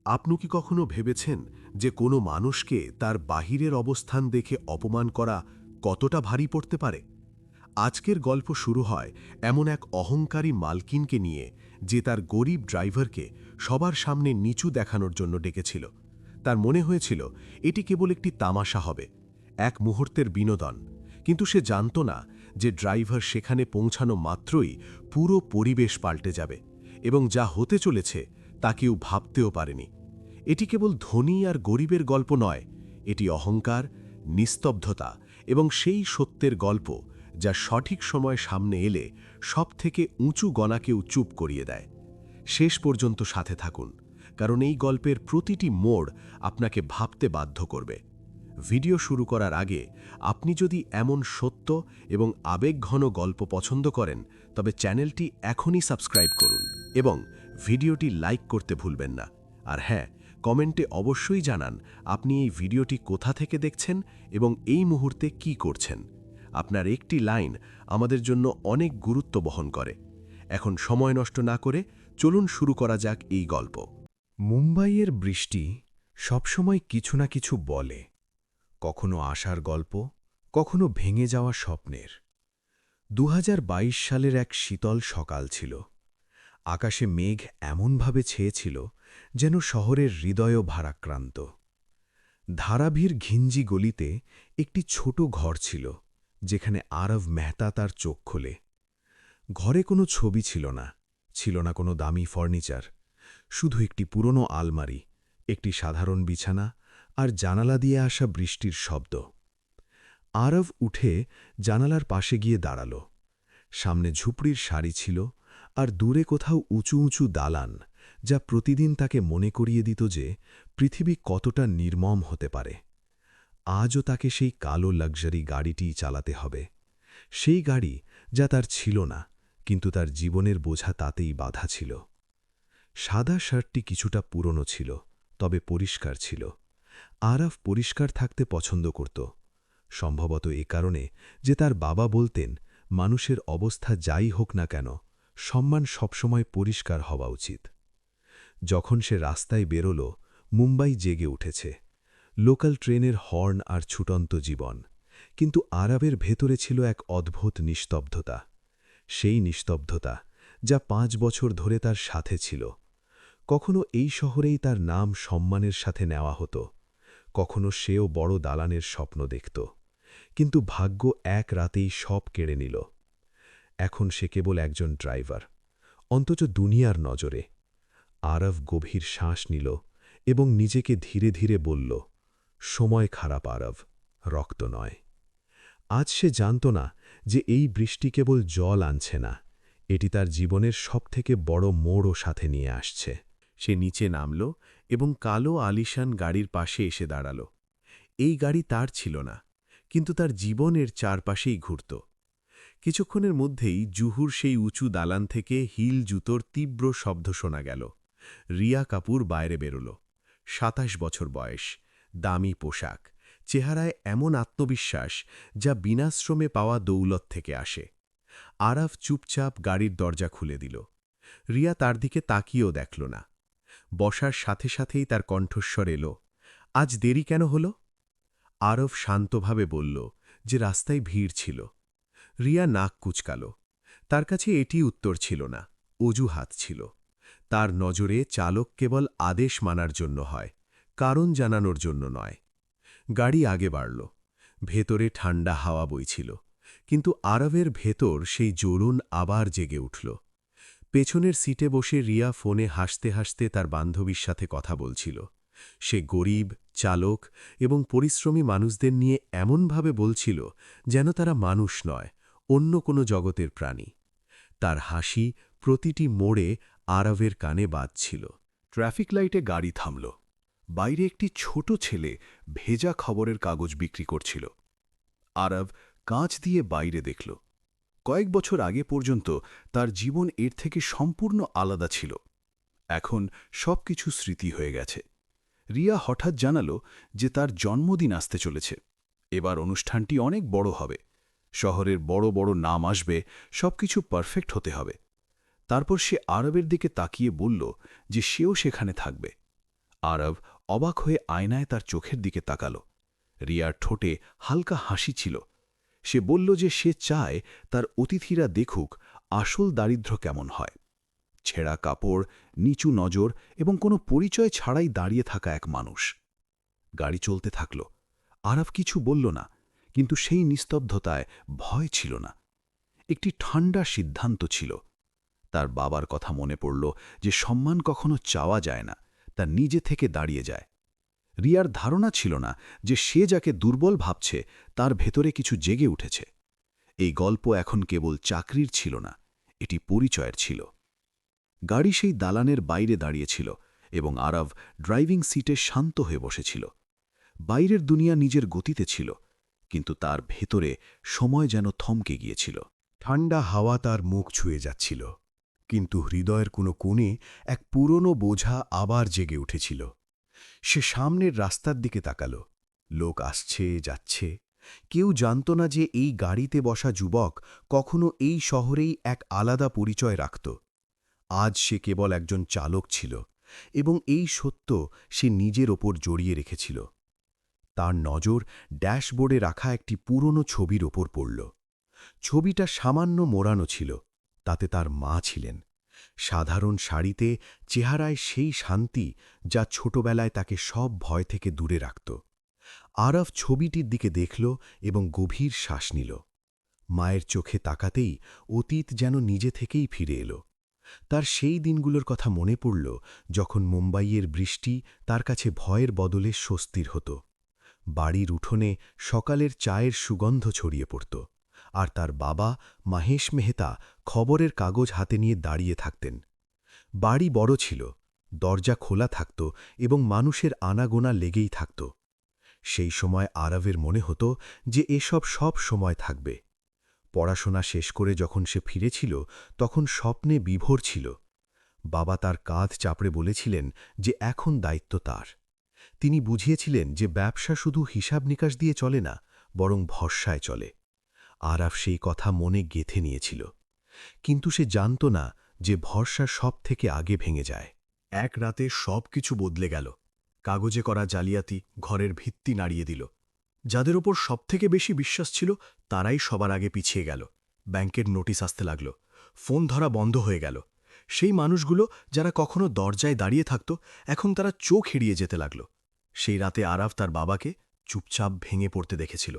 আপনি কি কখনো ভেবেছেন যে কোনো মানুষকে তার বাহিরের অবস্থান দেখে অপমান করা কতটা ভারী পড়তে পারে? আজকের গল্প শুরু হয় এমন এক অহংকারী মালকিনকে নিয়ে, যে তার গরিব ড্রাইভারকে সবার সামনে নিচু দেখানোর জন্য ডেকেছিল। তার মনে হয়েছিল এটি কেবল একটি তামাশা হবে, এক মুহূর্তের বিনোদন। কিন্তু সে জানত না যে ড্রাইভার সেখানে পৌঁছানো মাত্রই পুরো পরিবেশ পাল্টে যাবে, এবং যা হতে চলেছে তা কেউ ভাবতেও পারেনি। এটি কেবল ধনী আর গরিবের গল্প নয়, এটি অহংকার, নিস্তব্ধতা এবং সেই সত্যের গল্প যা সঠিক সময় সামনে এলে সবথেকে উঁচু গণাকেও চুপ করিয়ে দেয়। শেষ পর্যন্ত সাথে থাকুন, কারণ এই গল্পের প্রতিটি মোড় আপনাকে ভাবতে বাধ্য করবে। ভিডিও শুরু করার আগে আপনি যদি এমন সত্য এবং আবেগঘন গল্প পছন্দ করেন, তবে চ্যানেলটি এখনই সাবস্ক্রাইব করুন এবং ভিডিওটি লাইক করতে ভুলবেন না। আর হ্যাঁ, কমেন্টে অবশ্যই জানান আপনি এই ভিডিওটি কোথা থেকে দেখছেন এবং এই মুহূর্তে কি করছেন। আপনার একটি লাইন আমাদের জন্য অনেক গুরুত্ব বহন করে। এখন সময় নষ্ট না করে চলুন শুরু করা যাক এই গল্প। মুম্বাইয়ের বৃষ্টি সবসময় কিছু না কিছু বলে, কখনো আশার গল্প, কখনো ভেঙে যাওয়া স্বপ্নের। ২০২২ সালের এক শীতল সকাল ছিল। আকাশে মেঘ এমনভাবে ছেয়েছিল যেন শহরের হৃদয়ও ভারাক্রান্ত। ধারাভির ঘিঞ্জি গলিতে একটি ছোট ঘর ছিল, যেখানে আরব মেহতা তার চোখ খোলে। ঘরে কোনো ছবি ছিল না, ছিল না কোনো দামি ফার্নিচার, শুধু একটি পুরনো আলমারি, একটি সাধারণ বিছানা আর জানালা দিয়ে আসা বৃষ্টির শব্দ। আরব উঠে জানালার পাশে গিয়ে দাঁড়াল। সামনে ঝুপড়ির সারি ছিল, আর দূরে কোথাও উঁচু উঁচু দালান, যা প্রতিদিন তাকে মনে করিয়ে দিত যে পৃথিবী কতটা নির্মম হতে পারে। আজও তাকে সেই কালো লাক্সারি গাড়িটিই চালাতে হবে, সেই গাড়ি যা তার ছিল না, কিন্তু তার জীবনের বোঝা তাতেই বাঁধা ছিল। সাদা শার্টটি কিছুটা পুরনো ছিল, তবে পরিষ্কার ছিল। আরাফ পরিষ্কার থাকতে পছন্দ করত, সম্ভবত এ কারণে যে তার বাবা বলতেন, মানুষের অবস্থা যাই হোক না কেন, সম্মান সবসময় পরিষ্কার হওয়া উচিত। যখন সে রাস্তায় বেরোল, মুম্বাই জেগে উঠেছে। লোকাল ট্রেনের হর্ন আর ছুটন্ত জীবন, কিন্তু আরবের ভেতরে ছিল এক অদ্ভুত নিস্তব্ধতা। সেই নিস্তব্ধতা যা ৫ বছর ধরে তার সাথে ছিল। কখনো এই শহরেই তার নাম সম্মানের সাথে নেওয়া হতো, কখনো সেও বড় দালানের স্বপ্ন দেখত, কিন্তু ভাগ্য এক রাতেই সব কেড়ে নিল। এখন সে কেবল একজন ড্রাইভার, অন্তত দুনিয়ার নজরে। আরব গভীর শ্বাস নিল এবং নিজেকে ধীরে ধীরে বলল, সময় খারাপ আরব, রক্ত নয়। আজ সে জানত না যে এই বৃষ্টি কেবল জল আনছে না, এটি তার জীবনের সবথেকে বড় মোড়ও সাথে নিয়ে আসছে। সে নিচে নামল এবং কালো আলিশান গাড়ির পাশে এসে দাঁড়াল। এই গাড়ি তার ছিল না, কিন্তু তার জীবনের চারপাশেই ঘুরত। কিছুক্ষণের মধ্যেই জুহুর সেই উঁচু দালান থেকে হিল জুতোর তীব্র শব্দ শোনা গেল। রিয়া কাপুর বাইরে বেরোল। ২৭ বছর বয়স, দামি পোশাক, চেহারায় এমন আত্মবিশ্বাস যা বিনাশ্রমে পাওয়া দৌলত থেকে আসে। আরাফ চুপচাপ গাড়ির দরজা খুলে দিল। রিয়া তার দিকে তাকিয়েও দেখল না। বসার সাথে সাথেই তার কণ্ঠস্বর এলো, আজ দেরি কেন হল? আরব শান্তভাবে বলল যে রাস্তায় ভিড় ছিল। রিয়া নাক কুচকাল। তার কাছে এটি উত্তর ছিল না, অজুহাত ছিল। তার নজরে চালক কেবল আদেশ মানার জন্য হয়, কারণ জানানোর জন্য নয়। গাড়ি আগে বাড়ল। ভেতরে ঠান্ডা হাওয়া বইছিল, কিন্তু আরবের ভেতর সেই জ্বলুন আবার জেগে উঠল। পেছনের সিটে বসে রিয়া ফোনে হাসতে হাসতে তার বান্ধবীর সাথে কথা বলছিল। সে গরিব, চালক এবং পরিশ্রমী মানুষদের নিয়ে এমনভাবে বলছিল যেন তারা মানুষ নয়, অন্য কোনো জগতের প্রাণী। তার হাসি প্রতিটি মোড়ে আরবের কানে বাজছিল। ট্রাফিক লাইটে গাড়ি থামল। বাইরে একটি ছোট ছেলে ভেজা খবরের কাগজ বিক্রি করছিল। আরব কাঁচ দিয়ে বাইরে দেখল। কয়েক বছর আগে পর্যন্ত তার জীবন এর থেকে সম্পূর্ণ আলাদা ছিল। এখন সবকিছু স্মৃতি হয়ে গেছে। রিয়া হঠাৎ জানাল যে তার জন্মদিন আসতে চলেছে। এবার অনুষ্ঠানটি অনেক বড় হবে, শহরের বড় বড় নাম আসবে, সবকিছু পারফেক্ট হতে হবে। তারপর সে আরবের দিকে তাকিয়ে বলল যে সেও সেখানে থাকবে। আরব অবাক হয়ে আয়নায় তার চোখের দিকে তাকাল। রিয়ার ঠোঁটে হালকা হাসি ছিল। সে বলল যে সে চায় তার অতিথিরা দেখুক আসল দারিদ্র্য কেমন হয়। ছেঁড়া কাপড়, নিচু নজর এবং কোনো পরিচয় ছাড়াই দাঁড়িয়ে থাকা এক মানুষ। গাড়ি চলতে থাকল। আরব কিছু বলল না, কিন্তু সেই নিস্তব্ধতায় ভয় ছিল না, একটি ঠান্ডা সিদ্ধান্ত ছিল। তার বাবার কথা মনে পড়ল যে সম্মান কখনো চাওয়া যায় না, তা নিজে থেকে দাঁড়িয়ে যায়। রিয়ার ধারণা ছিল না যে সে যাকে দুর্বল ভাবছে তার ভেতরে কিছু জেগে উঠেছে। এই গল্প এখন কেবল চাকরির ছিল না, এটি পরিচয়ের ছিল। গাড়ি সেই দালানের বাইরে দাঁড়িয়েছিল এবং আরব ড্রাইভিং সিটে শান্ত হয়ে বসেছিল। বাইরের দুনিয়া নিজের গতিতে ছিল, কিন্তু তার ভেতরে সময় যেন থমকে গিয়েছিল। ঠান্ডা হাওয়া তার মুখ ছুঁয়ে যাচ্ছিল, কিন্তু হৃদয়ের কোনো কোণে এক পুরনো বোঝা আবার জেগে উঠেছিল। সে সামনের রাস্তার দিকে তাকাল। লোক আসছে যাচ্ছে। কেউ জানত না যে এই গাড়িতে বসা যুবক কখনো এই শহরেই এক আলাদা পরিচয় রাখত। আজ সে কেবল একজন চালক ছিল, এবং এই সত্য সে নিজের ওপর জড়িয়ে রেখেছিল। তার নজর ড্যাশবোর্ডে রাখা একটি পুরনো ছবির ওপর পড়ল। ছবিটা সামান্য মোড়ানো ছিল, তাতে তার মা ছিলেন। সাধারণ শাড়িতে, চেহারায় সেই শান্তি যা ছোটবেলায় তাকে সব ভয় থেকে দূরে রাখত। আরব ছবিটির দিকে দেখল এবং গভীর শ্বাস নিল। মায়ের চোখে তাকাতেই অতীত যেন নিজে থেকেই ফিরে এলো। তার সেই দিনগুলোর কথা মনে পড়ল যখন মুম্বাইয়ের বৃষ্টি তার কাছে ভয়ের বদলে স্বস্তির হতো। বাড়ির উঠোনে সকালের চায়ের সুগন্ধ ছড়িয়ে পড়ত, আর তার বাবা মহেশ মেহতা খবরের কাগজ হাতে নিয়ে দাঁড়িয়ে থাকতেন। বাড়ি বড় ছিল, দরজা খোলা থাকত এবং মানুষের আনাগোনা লেগেই থাকত। সেই সময় আরবের মনে হতো যে এসব সব সময় থাকবে। পড়াশোনা শেষ করে যখন সে ফিরেছিল তখন স্বপ্নে বিভোর ছিল। বাবা তার কাঁধ চাপড়ে বলেছিলেন যে এখন দায়িত্ব তার। তিনি বুঝিয়েছিলেন যে ব্যবসা শুধু হিসাব নিকাশ দিয়ে চলে না, বরং ভরসায় চলে। আরব সেই কথা মনে গেঁথে নিয়েছিল, কিন্তু সে জানত না যে ভরসা সব থেকে আগে ভেঙে যায়। এক রাতে সব কিছু বদলে গেল। কাগজে করা জালিয়াতি ঘরের ভিত্তি নাড়িয়ে দিল। যাদের ওপর সবথেকে বেশি বিশ্বাস ছিল তারাই সবার আগে পিছিয়ে গেল। ব্যাংকের নোটিশ আসতে লাগল, ফোন ধরা বন্ধ হয়ে গেল। সেই মানুষগুলো যারা কখনো দরজায় দাঁড়িয়ে থাকত, এখন তারা চোখ এড়িয়ে যেতে লাগল। সেই রাতে আরব তার বাবাকে চুপচাপ ভেঙে পড়তে দেখেছিল।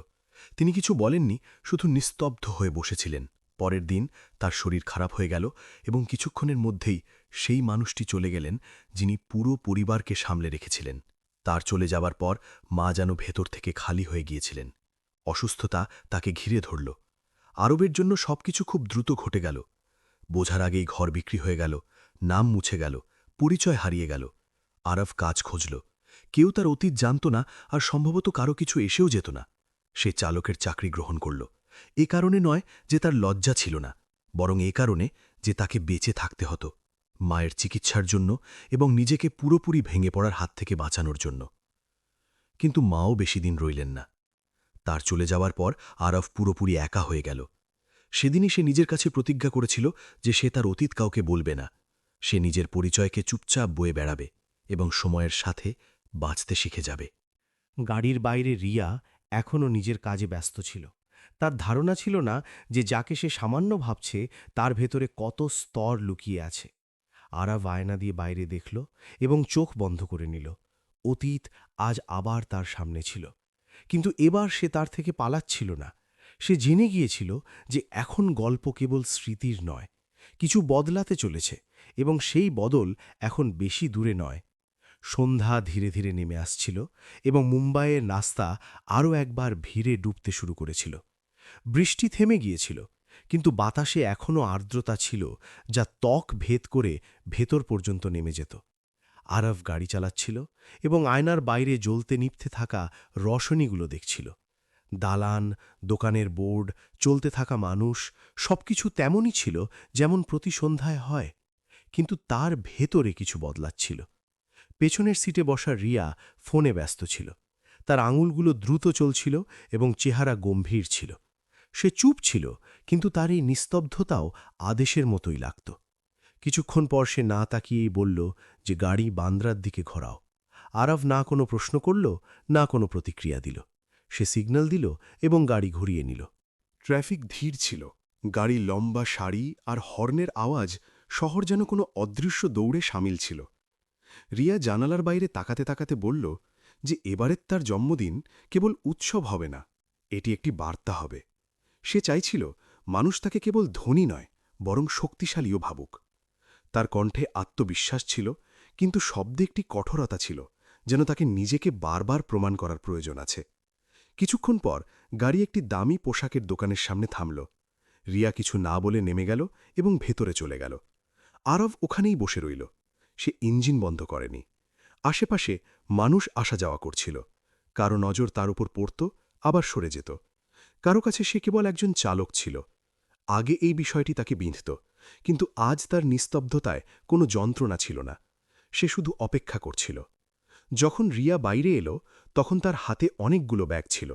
তিনি কিছু বলেননি, শুধু নিস্তব্ধ হয়ে বসেছিলেন। পরের দিন তার শরীর খারাপ হয়ে গেল এবং কিছুক্ষণের মধ্যেই সেই মানুষটি চলে গেলেন যিনি পুরো পরিবারকে সামলে রেখেছিলেন। তার চলে যাবার পর মা যেন ভেতর থেকে খালি হয়ে গিয়েছিলেন। অসুস্থতা তাকে ঘিরে ধরল। আরবের জন্য সবকিছু খুব দ্রুত ঘটে গেল। বোঝার আগেই ঘর বিক্রি হয়ে গেল, নাম মুছে গেল, পরিচয় হারিয়ে গেল। আরব কাজ খুঁজল। কেউ তার অতীত জানত না, আর সম্ভবত কারো কিছু এসেও যেত না। সে চালকের চাকরি গ্রহণ করল। এ কারণে নয় যে তার লজ্জা ছিল না, বরং এ কারণে যে তাকে বেঁচে থাকতে হতো, মায়ের চিকিৎসার জন্য এবং নিজেকে পুরোপুরি ভেঙে পড়ার হাত থেকে বাঁচানোর জন্য। কিন্তু মাও বেশি দিন রইলেন না। তার চলে যাওয়ার পর আরব পুরোপুরি একা হয়ে গেল। সেদিনই সে নিজের কাছে প্রতিজ্ঞা করেছিল যে সে তার অতীত কাউকে বলবে না। সে নিজের পরিচয়কে চুপচাপ বয়ে বেড়াবে এবং সময়ের সাথে বাঁচতে শিখে যাবে। গাড়ির বাইরে রিয়া এখনও নিজের কাজে ব্যস্ত ছিল। তার ধারণা ছিল না যে যাকে সে সামান্য ভাবছে তার ভেতরে কত স্তর লুকিয়ে আছে। আরব আয়না দিয়ে বাইরে দেখল এবং চোখ বন্ধ করে নিল। অতীত আজ আবার তার সামনে ছিল, কিন্তু এবার সে তার থেকে পালাচ্ছিল না। সে জেনে গিয়েছিল যে এখন গল্প কেবল স্মৃতির নয়, কিছু বদলাতে চলেছে, এবং সেই বদল এখন বেশি দূরে নয়। সন্ধ্যা ধীরে ধীরে নেমে আসছিল এবং মুম্বাইয়ের রাস্তা আরও একবার ভিড়ে ডুবতে শুরু করেছিল। বৃষ্টি থেমে গিয়েছিল, কিন্তু বাতাসে এখনও আর্দ্রতা ছিল যা ত্বক ভেদ করে ভেতর পর্যন্ত নেমে যেত। আরব গাড়ি চালাচ্ছিল এবং আয়নার বাইরে জ্বলতে নিভতে থাকা রশনিগুলো দেখছিল। দালান, দোকানের বোর্ড, চলতে থাকা মানুষ, সবকিছু তেমনই ছিল যেমন প্রতি সন্ধ্যায় হয়, কিন্তু তার ভেতরে কিছু বদলাচ্ছিল। পেছনের সিটে বসা রিয়া ফোনে ব্যস্ত ছিল। তার আঙুলগুলো দ্রুত চলছিল এবং চেহারা গম্ভীর ছিল। সে চুপ ছিল, কিন্তু তার এই নিস্তব্ধতাও আদেশের মতোই লাগত। কিছুক্ষণ পর সে না তাকিয়েই বলল যে গাড়ি বান্দ্রার দিকে ঘোরাও। আরাভ না কোনো প্রশ্ন করল, না কোনো প্রতিক্রিয়া দিল। সে সিগন্যাল দিল এবং গাড়ি ঘুরিয়ে নিল। ট্রাফিক ধীর ছিল। গাড়ি লম্বা সারি আর হর্নের আওয়াজ শহর যেন কোনো অদৃশ্য দৌড়ে সামিল ছিল। রিয়া জানালার বাইরে তাকাতে তাকাতে বলল যে এবারের তার জন্মদিন কেবল উৎসব হবে না, এটি একটি বার্তা হবে। সে চাইছিল মানুষ তাকে কেবল ধনী নয়, বরং শক্তিশালীও ভাবুক। তার কণ্ঠে আত্মবিশ্বাস ছিল, কিন্তু শব্দে একটি কঠোরতা ছিল, যেন তাকে নিজেকে বারবার প্রমাণ করার প্রয়োজন আছে। কিছুক্ষণ পর গাড়ি একটি দামি পোশাকের দোকানের সামনে থামল। রিয়া কিছু না বলে নেমে গেল এবং ভেতরে চলে গেল। আরব ওখানেই বসে রইল। সে ইঞ্জিন বন্ধ করেনি। আশেপাশে মানুষ আসা যাওয়া করছিল। কারো নজর তার উপর পড়ত, আবার সরে যেত। কারো কাছে সে কেবল একজন চালক ছিল। আগে এই বিষয়টি তাকে বিঁধত, কিন্তু আজ তার নিস্তব্ধতায় কোনো যন্ত্রণা ছিল না। সে শুধু অপেক্ষা করছিল। যখন রিয়া বাইরে এলো, তখন তার হাতে অনেকগুলো ব্যাগ ছিল।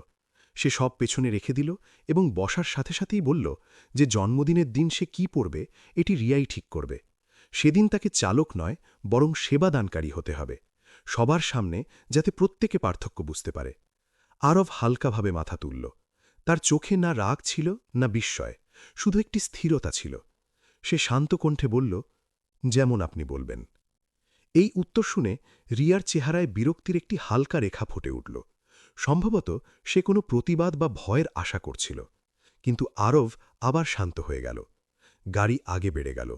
সে সব পেছনে রেখে দিল এবং বসার সাথে সাথেই বলল যে জন্মদিনের দিন সে কি পরবে এটি রিয়াই ঠিক করবে। সেদিন তাকে চালক নয়, বরং সেবাদানকারী হতে হবে, সবার সামনে, যাতে প্রত্যেকে পার্থক্য বুঝতে পারে। আরব হালকাভাবে মাথা তুলল। তার চোখে না রাগ ছিল না বিস্ময়, শুধু একটি স্থিরতা ছিল। সে শান্ত কণ্ঠে বলল, যেমন আপনি বলবেন। এই উত্তর শুনে রিয়ার চেহারায় বিরক্তির একটি হালকা রেখা ফুটে উঠল। সম্ভবত সে কোনো প্রতিবাদ বা ভয়ের আশা করছিল। কিন্তু আরব আবার শান্ত হয়ে গেল। গাড়ি আগে বেড়ে গেল।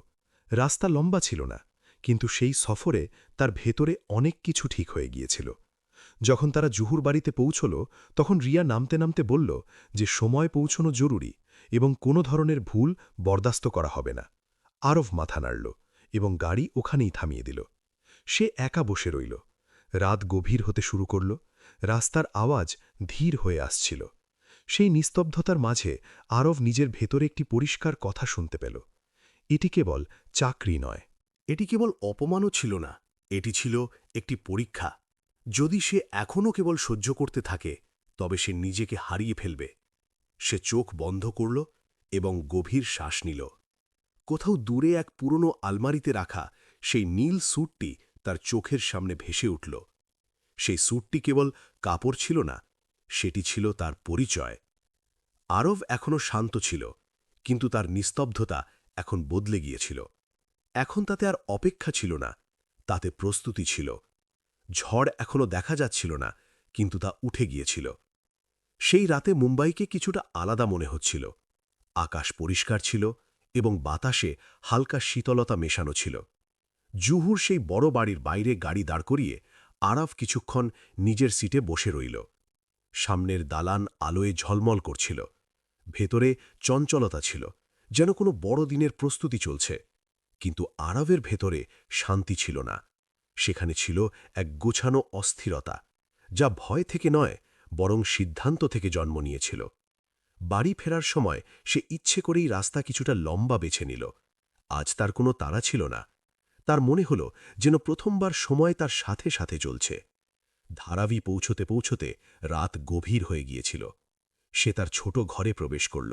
রাস্তা লম্বা ছিল না, কিন্তু সেই সফরে তার ভেতরে অনেক কিছু ঠিক হয়ে গিয়েছিল। যখন তারা জুহুর বাড়িতে পৌঁছল, তখন রিয়া নামতে নামতে বলল যে সময় পৌঁছনো জরুরি এবং কোনো ধরনের ভুল বরদাস্ত করা হবে না। আরব মাথা নাড়ল এবং গাড়ি ওখানেই থামিয়ে দিল। সে একা বসে রইল। রাত গভীর হতে শুরু করল। রাস্তার আওয়াজ ধীর হয়ে আসছিল। সেই নিস্তব্ধতার মাঝে আরব নিজের ভেতরে একটি পরিষ্কার কথা শুনতে পেল। এটি কেবল চাকরি নয়, এটি কেবল অপমানও ছিল না, এটি ছিল একটি পরীক্ষা। যদি সে এখনও কেবল সহ্য করতে থাকে, তবে সে নিজেকে হারিয়ে ফেলবে। সে চোখ বন্ধ করল এবং গভীর শ্বাস নিল। কোথাও দূরে এক পুরনো আলমারিতে রাখা সেই নীল স্যুটটি তার চোখের সামনে ভেসে উঠল। সেই স্যুটটি কেবল কাপড় ছিল না, সেটি ছিল তার পরিচয়। আরব এখনও শান্ত ছিল, কিন্তু তার নিস্তব্ধতা এখন বদলে গিয়েছিল। এখন তাতে আর অপেক্ষা ছিল না, তাতে প্রস্তুতি ছিল। ঝড় এখনও দেখা যাচ্ছিল না, কিন্তু তা উঠে গিয়েছিল। সেই রাতে মুম্বাইকে কিছুটা আলাদা মনে হচ্ছিল। আকাশ পরিষ্কার ছিল এবং বাতাসে হালকা শীতলতা মেশানো ছিল। জুহুর সেই বড় বাড়ির বাইরে গাড়ি দাঁড় করিয়ে আরাফ কিছুক্ষণ নিজের সিটে বসে রইল। সামনের দালান আলোয় ঝলমল করছিল। ভেতরে চঞ্চলতা ছিল, যেন কোনো বড় দিনের প্রস্তুতি চলছে। কিন্তু আরাফের ভেতরে শান্তি ছিল না। সেখানে ছিল এক গোছানো অস্থিরতা, যা ভয় থেকে নয়, বরং সিদ্ধান্ত থেকে জন্ম নিয়েছিল। বাড়ি ফেরার সময় সে ইচ্ছে করেই রাস্তা কিছুটা লম্বা বেছে নিল। আজ তার কোনো তাড়া ছিল না। তার মনে হল যেন প্রথমবার সময় তার সাথে সাথে চলছে। ধারাবি পৌঁছতে পৌঁছতে রাত গভীর হয়ে গিয়েছিল। সে তার ছোট ঘরে প্রবেশ করল।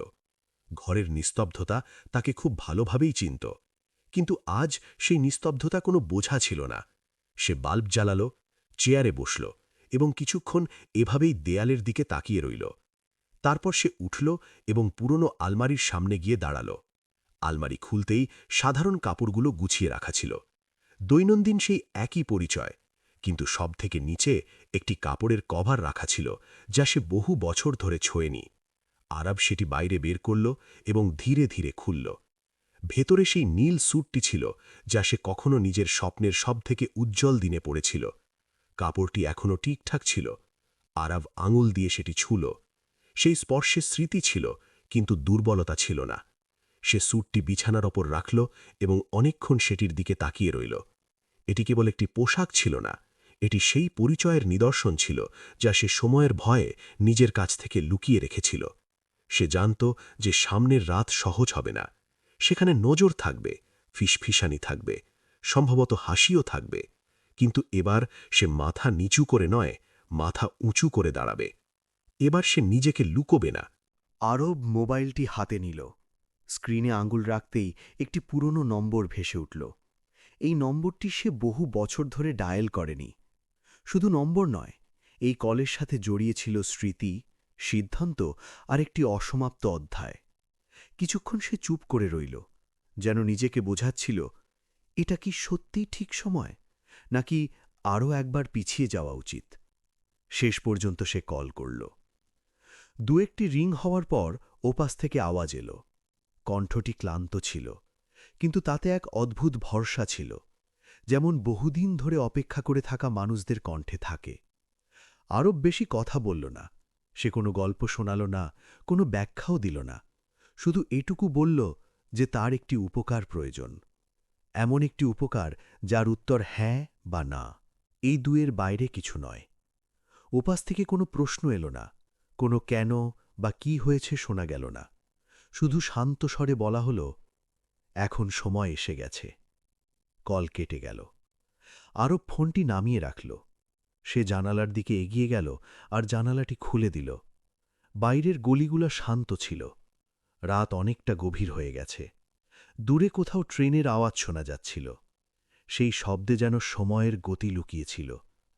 ঘরের নিস্তব্ধতা তাকে খুব ভালোভাবেই চিনত, কিন্তু আজ সেই নিস্তব্ধতা কোনো বোঝা ছিল না। সে বাল্ব জ্বালাল, চেয়ারে বসল এবং কিছুক্ষণ এভাবেই দেয়ালের দিকে তাকিয়ে রইল। তারপর সে উঠল এবং পুরনো আলমারির সামনে গিয়ে দাঁড়াল। আলমারি খুলতেই সাধারণ কাপড়গুলো গুছিয়ে রাখা ছিল। দৈনন্দিন সেই একই পরিচয়, কিন্তু সবথেকে নিচে একটি কাপড়ের কভার রাখা ছিল, যা সে বহু বছর ধরে ছোঁয়নি। আরব সেটি বাইরে বের করল এবং ধীরে ধীরে খুলল। ভেতরে সেই নীল স্যুটটি ছিল, যা সে কখনো নিজের স্বপ্নের সবথেকে উজ্জ্বল দিনে পড়েছিল। কাপড়টি এখনও ঠিকঠাক ছিল। আরব আঙুল দিয়ে সেটি ছুঁল। সেই স্পর্শে স্মৃতি ছিল, কিন্তু দুর্বলতা ছিল না। সে স্যুটটি বিছানার ওপর রাখল এবং অনেকক্ষণ সেটির দিকে তাকিয়ে রইল। এটি কেবল একটি পোশাক ছিল না, এটি সেই পরিচয়ের নিদর্শন ছিল, যা সে সময়ের ভয়ে নিজের কাছ থেকে লুকিয়ে রেখেছিল। সে জানত যে সামনের রাত সহজ হবে না। সেখানে নজর থাকবে, ফিসফিসানি থাকবে, সম্ভবত হাসিও থাকবে। কিন্তু এবার সে মাথা নিচু করে নয়, মাথা উঁচু করে দাঁড়াবে। এবার সে নিজেকে লুকোবে না। আরব মোবাইলটি হাতে নিল। স্ক্রিনে আঙুল রাখতেই একটি পুরনো নম্বর ভেসে উঠল। এই নম্বরটি সে বহু বছর ধরে ডায়াল করেনি। শুধু নম্বর নয়, এই কলের সাথে জড়িয়ে ছিল স্মৃতি, সিদ্ধান্ত আর একটি অসমাপ্ত অধ্যায়। কিছুক্ষণ সে চুপ করে রইল, যেন নিজেকে বোঝাচ্ছিল এটা কি সত্যিই ঠিক সময়, নাকি আরও একবার পিছিয়ে যাওয়া উচিত। শেষ পর্যন্ত সে কল করল। একটি রিং হওয়ার পর ওপাশ থেকে আওয়াজ এলো। কণ্ঠটি ক্লান্ত ছিল, কিন্তু তাতে এক অদ্ভুত ভরসা ছিল, যেমন বহুদিন ধরে অপেক্ষা করে থাকা মানুষদের কণ্ঠে থাকে। আরব বেশি কথা বলল না, সে কোনো গল্প শোনাল না, কোনো ব্যাখ্যাও দিল না, শুধু এটুকু বলল যে তার একটি উপকার প্রয়োজন, এমন একটি উপকার যার উত্তর হ্যাঁ বা না, এই দুয়ের বাইরে কিছু নয়। ওপাশ থেকে কোনো প্রশ্ন এলো না, কোনো কেন বা কি হয়েছে শোনা গেল না, শুধু শান্ত স্বরে বলা হল, এখন সময় এসে গেছে। কল কেটে গেল। আরব ফোনটি নামিয়ে রাখল। সে জানালার দিকে এগিয়ে গেল আর জানালাটি খুলে দিল। বাইরের গলিগুলা শান্ত ছিল। রাত অনেকটা গভীর হয়ে গেছে। দূরে কোথাও ট্রেনের আওয়াজ শোনা যাচ্ছিল। সেই শব্দে যেন সময়ের গতি লুকিয়েছিল,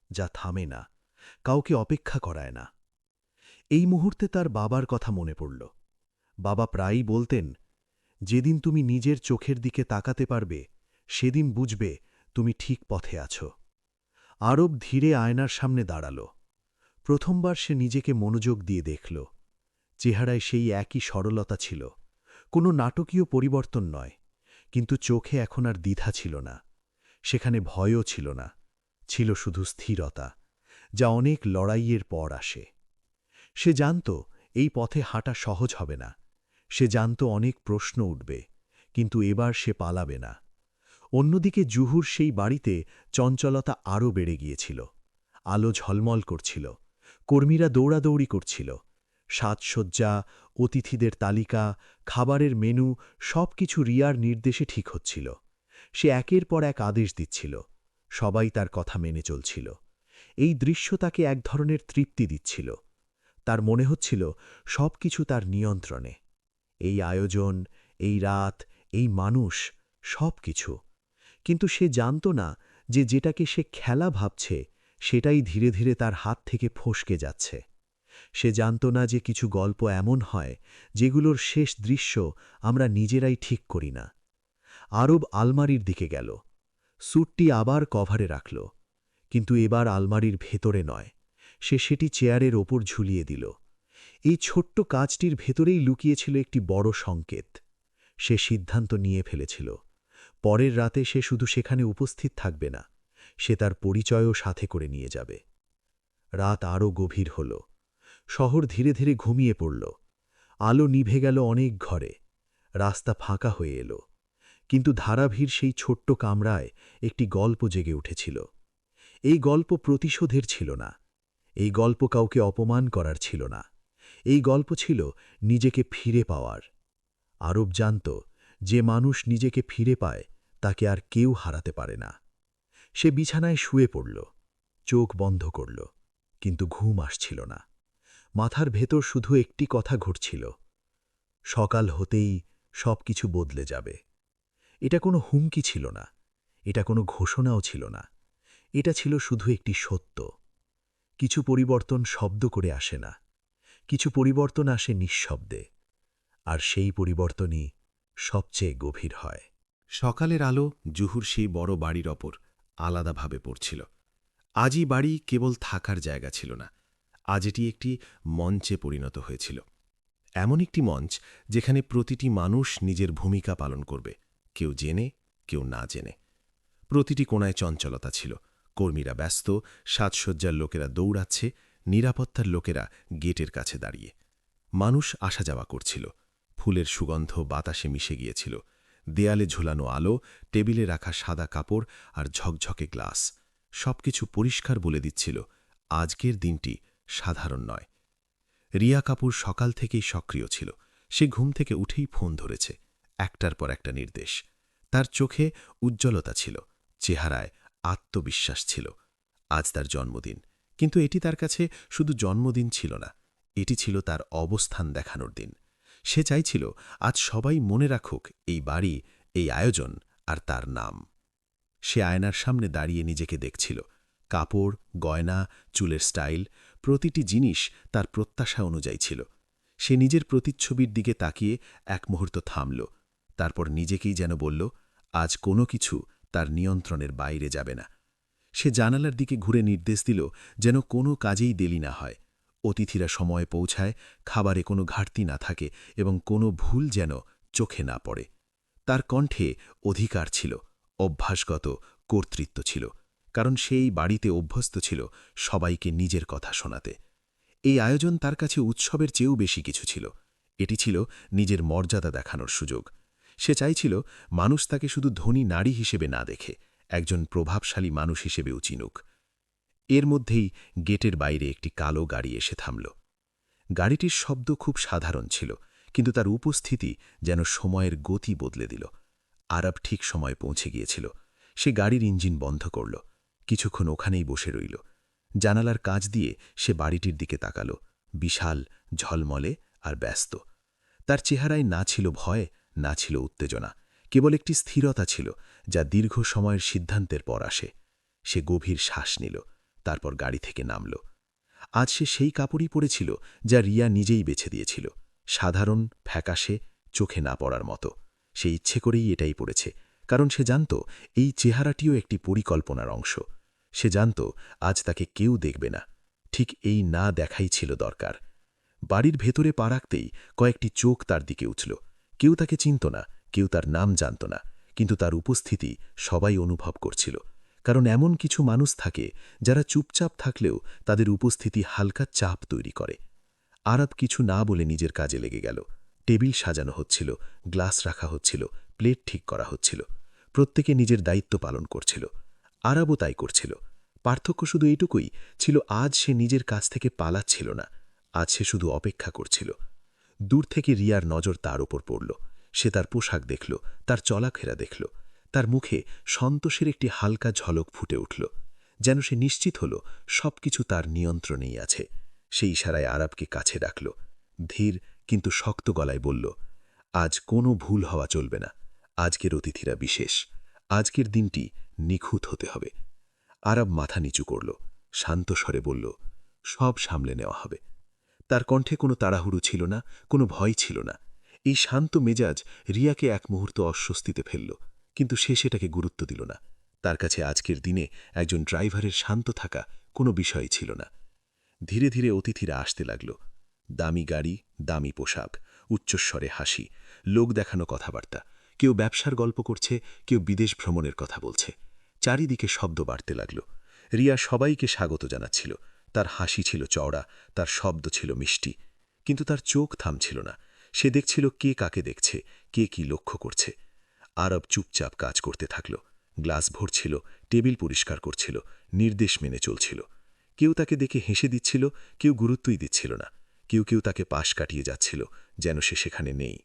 যা থামে না, কাউকে অপেক্ষা করায় না। এই মুহূর্তে তার বাবার কথা মনে পড়ল। বাবা প্রায়ই বলতেন, যেদিন তুমি নিজের চোখের দিকে তাকাতে পারবে, সেদিন বুঝবে তুমি ঠিক পথে আছো। আরব ধীরে আয়নার সামনে দাঁড়াল। প্রথমবার সে নিজেকে মনোযোগ দিয়ে দেখল। চেহারায় সেই একই সরলতা ছিল, কোনো নাটকীয় পরিবর্তন নয়, কিন্তু চোখে এখন আর দ্বিধা ছিল না। সেখানে ভয়ও ছিল না, ছিল শুধু স্থিরতা, যা অনেক লড়াইয়ের পর আসে। সে জানত এই পথে হাঁটা সহজ হবে না, সে জানত অনেক প্রশ্ন উঠবে, কিন্তু এবার সে পালাবে না। অন্যদিকে জুহুর সেই বাড়িতে চঞ্চলতা আরও বেড়ে গিয়েছিল। আলো ঝলমল করছিল, কর্মীরা দৌড়াদৌড়ি করছিল, সাজসজ্জা, অতিথিদের তালিকা, খাবারের মেনু সবকিছু রিয়ার নির্দেশে ঠিক হচ্ছিল। সে একের পর এক আদেশ দিচ্ছিল, সবাই তার কথা মেনে চলছিল। এই দৃশ্য তাকে এক ধরনের তৃপ্তি দিচ্ছিল। তার মনে হচ্ছিল সবকিছু তার নিয়ন্ত্রণে। এই আয়োজন, এই রাত, এই মানুষ, সবকিছু। কিন্তু সে জানত না যে যেটাকে সে খেলা ভাবছে, সেটাই ধীরে ধীরে তার হাত থেকে ফসকে যাচ্ছে। সে জানত না যে কিছু গল্প এমন হয় যেগুলোর শেষ দৃশ্য আমরা নিজেরাই ঠিক করি না। আরব আলমারির দিকে গেল। স্যুটটি আবার কভারে রাখল, কিন্তু এবার আলমারির ভেতরে নয়, সে সেটি চেয়ারের ওপর ঝুলিয়ে দিল। এই ছোট্ট কাজটির ভেতরেই লুকিয়েছিল একটি বড় সংকেত। সে সিদ্ধান্ত নিয়ে ফেলেছিল, পরের রাতে সে শুধু সেখানে উপস্থিত থাকবে না, সে তার পরিচয়ও সাথে করে নিয়ে যাবে। রাত আরও গভীর হল। শহর ধীরে ধীরে ঘুমিয়ে পড়ল। আলো নিভে গেল অনেক ঘরে। রাস্তা ফাঁকা হয়ে এলো। কিন্তু ধারাভীর সেই ছোট্ট কামরায় একটি গল্প জেগে উঠেছিল। এই গল্প প্রতিশোধের ছিল না, এই গল্প কাউকে অপমান করার ছিল না, এই গল্প ছিল নিজেকে ফিরে পাওয়ার। আরব জানত, যে মানুষ নিজেকে ফিরে পায় তাকে আর কেউ হারাতে পারে না। সে বিছানায় শুয়ে পড়ল, চোখ বন্ধ করল, কিন্তু ঘুম আসছিল না। মাথার ভেতর শুধু একটি কথা ঘুরছিল, সকাল হতেই সবকিছু বদলে যাবে। এটা কোনো হুমকি ছিল না, এটা কোনো ঘোষণাও ছিল না, এটা ছিল শুধু একটি সত্য। কিছু পরিবর্তন শব্দ করে আসে না, কিছু পরিবর্তন আসে নিঃশব্দে, আর সেই পরিবর্তনই সবচেয়ে গভীর হয়। সকালের আলো জুহুর সেই বড় বাড়ির ওপর আলাদাভাবে পড়ছিল। আজই বাড়ি কেবল থাকার জায়গা ছিল না, আজ এটি একটি মঞ্চে পরিণত হয়েছিল। এমন একটি মঞ্চ যেখানে প্রতিটি মানুষ নিজের ভূমিকা পালন করবে, কেউ জেনে, কেউ না জেনে। প্রতিটি কোণায় চঞ্চলতা ছিল, কর্মীরা ব্যস্ত, সাজসজ্জার লোকেরা দৌড়াচ্ছে, নিরাপত্তার লোকেরা গেটের কাছে দাঁড়িয়ে। মানুষ আসা যাওয়া করছিল, ফুলের সুগন্ধ বাতাসে মিশে গিয়েছিল। দেয়ালে ঝুলানো আলো, টেবিলে রাখা সাদা কাপড় আর ঝকঝকে গ্লাস, সবকিছু পরিষ্কার বলে দিচ্ছিল আজকের দিনটি সাধারণ নয়। রিয়া কাপুর সকাল থেকেই সক্রিয় ছিল। সে ঘুম থেকে উঠেই ফোন ধরেছে, একটার পর একটা নির্দেশ। তার চোখে উজ্জ্বলতা ছিল, চেহারায় আত্মবিশ্বাস ছিল। আজ তার জন্মদিন, কিন্তু এটি তার কাছে শুধু জন্মদিন ছিল না, এটি ছিল তার অবস্থান দেখানোর দিন। সে চাইছিল আজ সবাই মনে রাখুক এই বাড়ি, এই আয়োজন আর তার নাম। সে আয়নার সামনে দাঁড়িয়ে নিজেকে দেখছিল। কাপড়, গয়না, চুলের স্টাইল, প্রতিটি জিনিস তার প্রত্যাশা অনুযায়ী ছিল। সে নিজের প্রতিচ্ছবির দিকে তাকিয়ে এক মুহূর্ত থামল, তারপর নিজেকেই যেন বলল, আজ কোনো কিছু তার নিয়ন্ত্রণের বাইরে যাবে না। সে জানালার দিকে ঘুরে নির্দেশ দিল যেন কোনো কাজেই দেরি না হয়, অতিথিরা সময়ে পৌঁছায়, খাবারে কোনো ঘাটতি না থাকে এবং কোনো ভুল যেন চোখে না পড়ে। তার কণ্ঠে অধিকার ছিল, অভ্যাসগত কর্তৃত্ব ছিল, কারণ সে এই বাড়িতে অভ্যস্ত ছিল সবাইকে নিজের কথা শোনাতে। এই আয়োজন তার কাছে উৎসবের চেয়েও বেশি কিছু ছিল। এটি ছিল নিজের মর্যাদা দেখানোর সুযোগ। সে চাইছিল মানুষ তাকে শুধু ধনী নারী হিসেবে না দেখে, একজন প্রভাবশালী মানুষ হিসেবেও চিনুক। এর মধ্যেই গেটের বাইরে একটি কালো গাড়ি এসে থামল। গাড়িটির শব্দ খুব সাধারণ ছিল, কিন্তু তার উপস্থিতি যেন সময়ের গতি বদলে দিল। আরব ঠিক সময়ে পৌঁছে গিয়েছিল। সে গাড়ির ইঞ্জিন বন্ধ করল, কিছুক্ষণ ওখানেই বসে রইল। জানালার কাঁচ দিয়ে সে বাড়িটির দিকে তাকাল, বিশাল, ঝলমলে আর ব্যস্ত। তার চেহারায় না ছিল ভয়, না ছিল উত্তেজনা, কেবল একটি স্থিরতা ছিল যা দীর্ঘ সময়ের সিদ্ধান্তের পর আসে। সে গভীর শ্বাস নিল, তারপর গাড়ি থেকে নামল। আজ সে সেই কাপড়ই পরেছিল যা রিয়া নিজেই বেছে দিয়েছিল, সাধারণ, ফ্যাকাশে, চোখে না পড়ার মতো। সে ইচ্ছে করেই এটাই পড়েছে, কারণ সে জানত এই চেহারাটিও একটি পরিকল্পনার অংশ। সে জানত আজ তাকে কেউ দেখবে না, ঠিক এই না দেখাই ছিল দরকার। বাড়ির ভেতরে পা রাখতেই কয়েকটি চোখ তার দিকে উঠল। কেউ তাকে চিনত না, কেউ তার নাম জানত না, কিন্তু তার উপস্থিতি সবাই অনুভব করছিল, কারণ এমন কিছু মানুষ থাকে যারা চুপচাপ থাকলেও তাদের উপস্থিতি হালকা চাপ তৈরি করে। আরব কিছু না বলে নিজের কাজে লেগে গেল। টেবিল সাজানো হচ্ছিল, গ্লাস রাখা হচ্ছিল, প্লেট ঠিক করা হচ্ছিল। প্রত্যেকে নিজের দায়িত্ব পালন করছিল। আরবও তাই করছিল। পার্থক্য শুধু এইটুকুই ছিল, আজ সে নিজের কাছ থেকে পালাচ্ছিল না, আজ সে শুধু অপেক্ষা করছিল। দূর থেকে রিয়ার নজর তার ওপর পড়ল। সে তার পোশাক দেখল, তার চলাফেরা দেখল। তার মুখে সন্তোষের একটি হালকা ঝলক ফুটে উঠল, যেন সে নিশ্চিত হল সবকিছু তার নিয়ন্ত্রণেই আছে। সেই ইশারায় আরবকে কাছে ডাকল, ধীর কিন্তু শক্ত গলায় বলল, আজ কোনো ভুল হওয়া চলবে না। আজকের অতিথিরা বিশেষ, আজকের দিনটি নিখুঁত হতে হবে। আরব মাথা নিচু করল, শান্ত স্বরে বলল, সব সামলে নেওয়া হবে। তার কণ্ঠে কোনো তাড়াহুড়ো ছিল না, কোনো ভয় ছিল না। এই শান্ত মেজাজ রিয়াকে এক মুহূর্ত অস্বস্তিতে ফেলল, কিন্তু সে সেটাকে গুরুত্ব দিল না। তার কাছে আজকের দিনে একজন ড্রাইভারের শান্ত থাকা কোনো বিষয় ছিল না। ধীরে ধীরে অতিথিরা আসতে লাগল। দামি গাড়ি, দামি পোশাক, উচ্চস্বরে হাসি, লোক দেখানো কথাবার্তা। কেউ ব্যবসার গল্প করছে, কেউ বিদেশ ভ্রমণের কথা বলছে। চারিদিকে শব্দ বাড়তে লাগল। রিয়া সবাইকে স্বাগত জানাচ্ছিল। তার হাসি ছিল চওড়া, তার শব্দ ছিল মিষ্টি, কিন্তু তার চোখ থামছিল না। সে দেখছিল কে কাকে দেখছে, কে কি লক্ষ্য করছে। আরব চুপচাপ কাজ করতে থাকল। গ্লাস ভরছিল, টেবিল পরিষ্কার করছিল, নির্দেশ মেনে চলছিল। কেউ তাকে দেখে হেসে দিচ্ছিল, কেউ গুরুত্বই দিচ্ছিল না। কেউ কেউ তাকে পাশ কাটিয়ে যাচ্ছিল, যেন সে সেখানে নেই।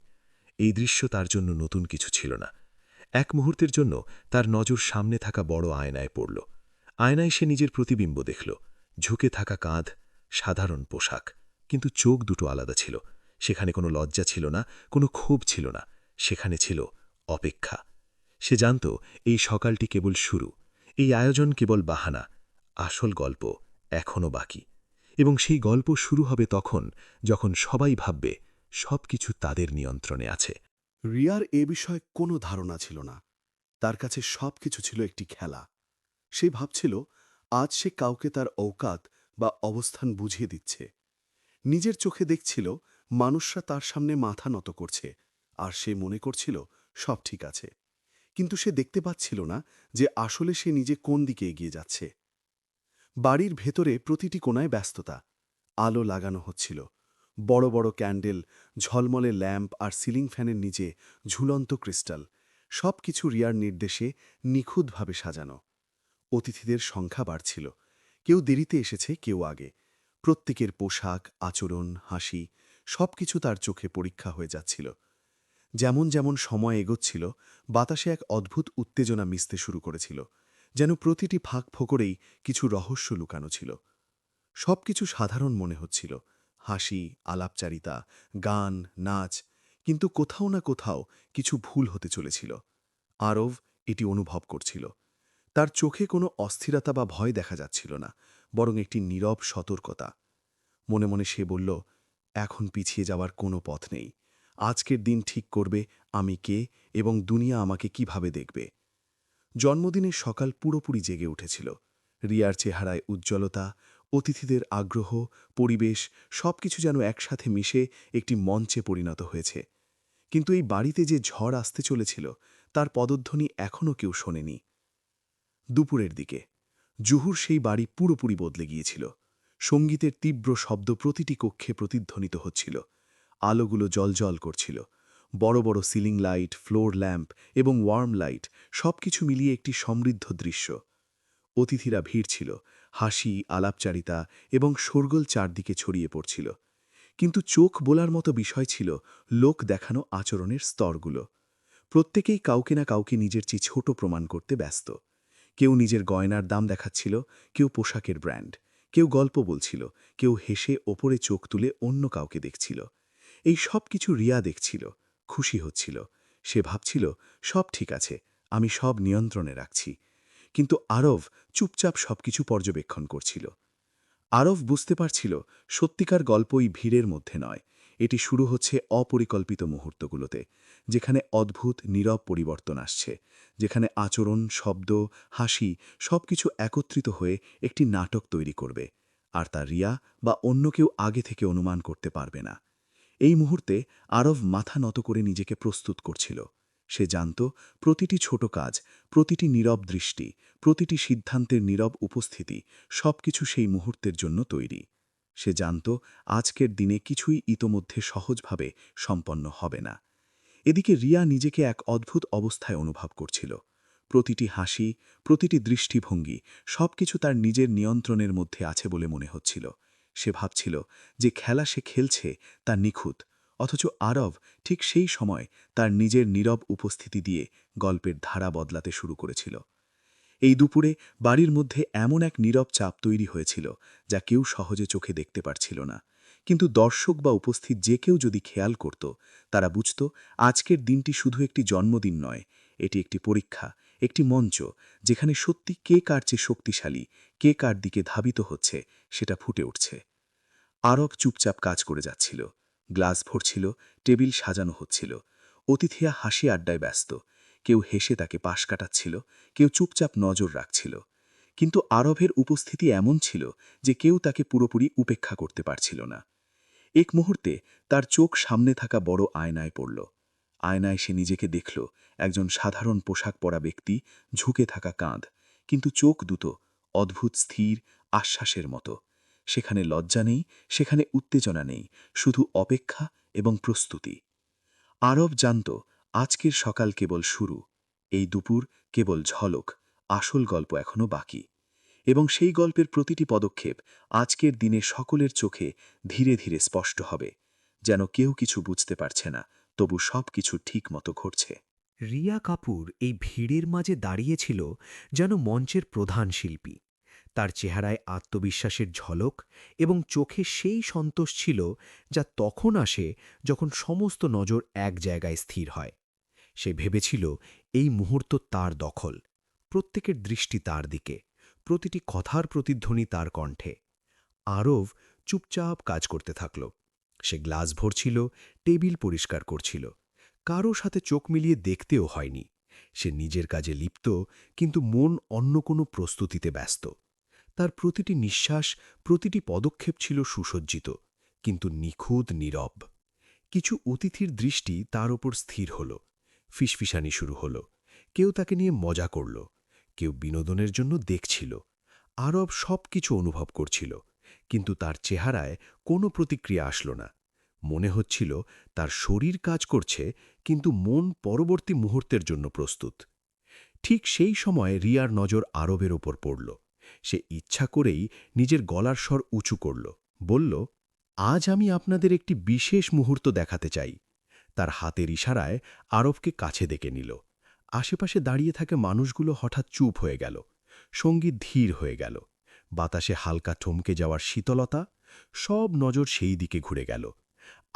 এই দৃশ্য তার জন্য নতুন কিছু ছিল না। এক মুহূর্তের জন্য তার নজর সামনে থাকা বড় আয়নায় পড়ল। আয়নায় সে নিজের প্রতিবিম্ব দেখল, ঝুঁকে থাকা কাঁধ, সাধারণ পোশাক, কিন্তু চোখ দুটো আলাদা ছিল। সেখানে কোনো লজ্জা ছিল না, কোনো ক্ষোভ ছিল না, সেখানে ছিল অপেক্ষা। সে জানত এই সকালটি কেবল শুরু, এই আয়োজন কেবল বাহানা, আসল গল্প এখনও বাকি। এবং সেই গল্প শুরু হবে তখন যখন সবাই ভাববে সবকিছু তাদের নিয়ন্ত্রণে আছে। রিয়ার এ বিষয়ে কোনো ধারণা ছিল না। তার কাছে সবকিছু ছিল একটি খেলা। সে ভাবছিল আজ সে কাউকে তার ঔকাত বা অবস্থান বুঝিয়ে দিচ্ছে। নিজের চোখে দেখছিল মানুষরা তার সামনে মাথা নত করছে, আর সে মনে করছিল সব ঠিক আছে। কিন্তু সে দেখতে পাচ্ছিল না যে আসলে সে নিজে কোন দিকে এগিয়ে যাচ্ছে। বাড়ির ভেতরে প্রতিটি কোণায় ব্যস্ততা। আলো লাগানো হচ্ছিল, বড় বড় ক্যান্ডেল, ঝলমলে ল্যাম্প আর সিলিং ফ্যানের নিচে ঝুলন্ত ক্রিস্টাল, সবকিছু রিয়ার নির্দেশে নিখুঁতভাবে সাজানো। অতিথিদের সংখ্যা বাড়ছিল, কেউ দেরিতে এসেছে, কেউ আগে। প্রত্যেকের পোশাক, আচরণ, হাসি সবকিছু তার চোখে পরীক্ষা হয়ে যাচ্ছিল। যেমন যেমন সময় এগোচ্ছিল, বাতাসে এক অদ্ভুত উত্তেজনা মিশতে শুরু করেছিল, যেন প্রতিটি ফাঁক ফোকরেই কিছু রহস্য লুকানো ছিল। সবকিছু সাধারণ মনে হচ্ছিল, হাসি, আলাপচারিতা, গান, নাচ, কিন্তু কোথাও না কোথাও কিছু ভুল হতে চলেছিল। আরব এটি অনুভব করছিল। তার চোখে কোনো অস্থিরতা বা ভয় দেখা যাচ্ছিল না, বরং একটি নীরব সতর্কতা। মনে মনে সে বলল, এখন পিছিয়ে যাওয়ার কোনো পথ নেই। আজকের দিন ঠিক করবে আমি কে এবং দুনিয়া আমাকে কিভাবে দেখবে। জন্মদিনের সকাল পুরোপুরি জেগে উঠেছিল। রিয়ার চেহারায় উজ্জ্বলতা, অতিথিদের আগ্রহ, পরিবেশ সবকিছু যেন একসাথে মিশে একটি মঞ্চে পরিণত হয়েছে। কিন্তু এই বাড়িতে যে ঝড় আসতে চলেছিল তার পদধ্বনি এখনও কেউ শোনেনি। দুপুরের দিকে জুহুর সেই বাড়ি পুরোপুরি বদলে গিয়েছিল। সঙ্গীতের তীব্র শব্দ প্রতিটি কক্ষে প্রতিধ্বনিত হচ্ছিল। আলোগুলো জ্বলজ্বল করছিল। বড় বড় সিলিং লাইট, ফ্লোর ল্যাম্প এবং ওয়ার্ম লাইট সবকিছু মিলিয়ে একটি সমৃদ্ধ দৃশ্য। অতিথিরা ভিড় ছিল, হাসি, আলাপচারিতা এবং শোরগোল চারদিকে ছড়িয়ে পড়ছিল। কিন্তু চোখ বোলার মতো বিষয় ছিল লোক দেখানো আচরণের স্তরগুলো। প্রত্যেকেই কাউকে না কাউকে নিজের চেয়ে ছোট প্রমাণ করতে ব্যস্ত। কেউ নিজের গয়নার দাম দেখাচ্ছিল, কেউ পোশাকের ব্র্যান্ড, কেউ গল্প বলছিল, কেউ হেসে ওপরে চোখ তুলে অন্য কাউকে দেখছিল। এই সব কিছু রিয়া দেখছিল, খুশি হচ্ছিল। সে ভাবছিল, সব ঠিক আছে, আমি সব নিয়ন্ত্রণে রাখছি। কিন্তু আরব চুপচাপ সবকিছু পর্যবেক্ষণ করছিল। আরব বুঝতে পারছিল সত্যিকার গল্প এই ভিড়ের মধ্যে নয়, এটি শুরু হচ্ছে অপরিকল্পিত মুহূর্তগুলোতে, যেখানে অদ্ভুত নীরব পরিবর্তন আসছে, যেখানে আচরণ, শব্দ, হাসি সবকিছু একত্রিত হয়ে একটি নাটক তৈরি করবে, আর তা রিয়া বা অন্য কেউ আগে থেকে অনুমান করতে পারবে না। এই মুহূর্তে আরব মাথা নত করে নিজেকে প্রস্তুত করছিল। সে জানত প্রতিটি ছোট কাজ, প্রতিটি নীরব দৃষ্টি, প্রতিটি সিদ্ধান্তের নীরব উপস্থিতি সবকিছু সেই মুহূর্তের জন্য তৈরি। সে জানত আজকের দিনে কিছুই ইতোমধ্যে সহজভাবে সম্পন্ন হবে না। এদিকে রিয়া নিজেকে এক অদ্ভুত অবস্থায় অনুভব করছিল। প্রতিটি হাসি, প্রতিটি দৃষ্টিভঙ্গি সবকিছু তার নিজের নিয়ন্ত্রণের মধ্যে আছে বলে মনে হচ্ছিল। সে ভাবছিল যে খেলা সে খেলছে তা নিখুঁত, অথচ আরব ঠিক সেই সময় তার নিজের নীরব উপস্থিতি দিয়ে গল্পের ধারা বদলাতে শুরু করেছিল। এই দুপুরে বাড়ির মধ্যে এমন এক নীরব চাপ তৈরি হয়েছিল যা কেউ সহজে চোখে দেখতে পারছিল না। কিন্তু দর্শক বা উপস্থিত যে কেউ যদি খেয়াল করত, তারা বুঝত আজকের দিনটি শুধু একটি জন্মদিন নয়, এটি একটি পরীক্ষা, একটি মঞ্চ, যেখানে সত্যি কে কার চেয়ে শক্তিশালী, কে কার দিকে ধাবিত হচ্ছে সেটা ফুটে উঠছে। আরব চুপচাপ কাজ করে যাচ্ছিল। গ্লাস ভরছিল, টেবিল সাজানো হচ্ছিল। অতিথিরা হাসি আড্ডায় ব্যস্ত। কেউ হেসে তাকে পাশ কাটাচ্ছিল, কেউ চুপচাপ নজর রাখছিল। কিন্তু আরবের উপস্থিতি এমন ছিল যে কেউ তাকে পুরোপুরি উপেক্ষা করতে পারছিল না। এক মুহূর্তে তার চোখ সামনে থাকা বড় আয়নায় পড়ল। আয়নায় সে নিজেকে দেখল, একজন সাধারণ পোশাক পরা ব্যক্তি, ঝুঁকে থাকা কাঁধ, কিন্তু চোখ দুটো অদ্ভুত স্থির, আশ্বাসের মতো। সেখানে লজ্জা নেই, সেখানে উত্তেজনা নেই, শুধু অপেক্ষা এবং প্রস্তুতি। আরব জানত আজকের সকাল কেবল শুরু, এই দুপুর কেবল ঝলক, আসল গল্প এখনো বাকি। এবং সেই গল্পের প্রতিটি পদক্ষেপ আজকের দিনে সকলের চোখে ধীরে ধীরে স্পষ্ট হবে, যেন কেউ কিছু বুঝতে পারছে না, তবু সব কিছু ঠিক মতো ঘটছে। রিয়া কাপুর এই ভিড়ের মাঝে দাঁড়িয়েছিল যেন মঞ্চের প্রধান শিল্পী। তার চেহারায় আত্মবিশ্বাসের ঝলক এবং চোখে সেই সন্তোষ ছিল যা তখন আসে যখন সমস্ত নজর এক জায়গায় স্থির হয়। সে ভেবেছিল এই মুহূর্ত তার দখল, প্রত্যেকের দৃষ্টি তার দিকে, প্রতিটি কথার প্রতিধ্বনি তার কণ্ঠে। আরব চুপচাপ কাজ করতে থাকল। সে গ্লাস ভরছিল, টেবিল পরিষ্কার করছিল। কারো সাথে চোখ মিলিয়ে দেখতেও হয়নি। সে নিজের কাজে লিপ্ত, কিন্তু মন অন্য কোনো প্রস্তুতিতে ব্যস্ত। তার প্রতিটি নিঃশ্বাস, প্রতিটি পদক্ষেপ ছিল সুসজ্জিত, কিন্তু নিখুঁত নীরব। কিছু অতিথির দৃষ্টি তার ওপর স্থির হল। ফিসফিসানি শুরু হল। কেউ তাকে নিয়ে মজা করল, কেউ বিনোদনের জন্য দেখছিল। আরব সব কিছু অনুভব করছিল, কিন্তু তার চেহারায় কোনো প্রতিক্রিয়া আসল না। মনে হচ্ছিল তার শরীর কাজ করছে, কিন্তু মন পরবর্তী মুহূর্তের জন্য প্রস্তুত। ঠিক সেই সময় রিয়ার নজর আরবের ওপর পড়ল। সে ইচ্ছা করেই নিজের গলার স্বর উঁচু করল, বলল, আজ আমি আপনাদের একটি বিশেষ মুহূর্ত দেখাতে চাই। তার হাতের ইশারায় আরবকে কাছে ডেকে নিল। আশেপাশে দাঁড়িয়ে থাকা মানুষগুলো হঠাৎ চুপ হয়ে গেল। সঙ্গীত ধীর হয়ে গেল। বাতাসে হালকা থমকে যাওয়ার শীতলতা, সব নজর সেই দিকে ঘুরে গেল।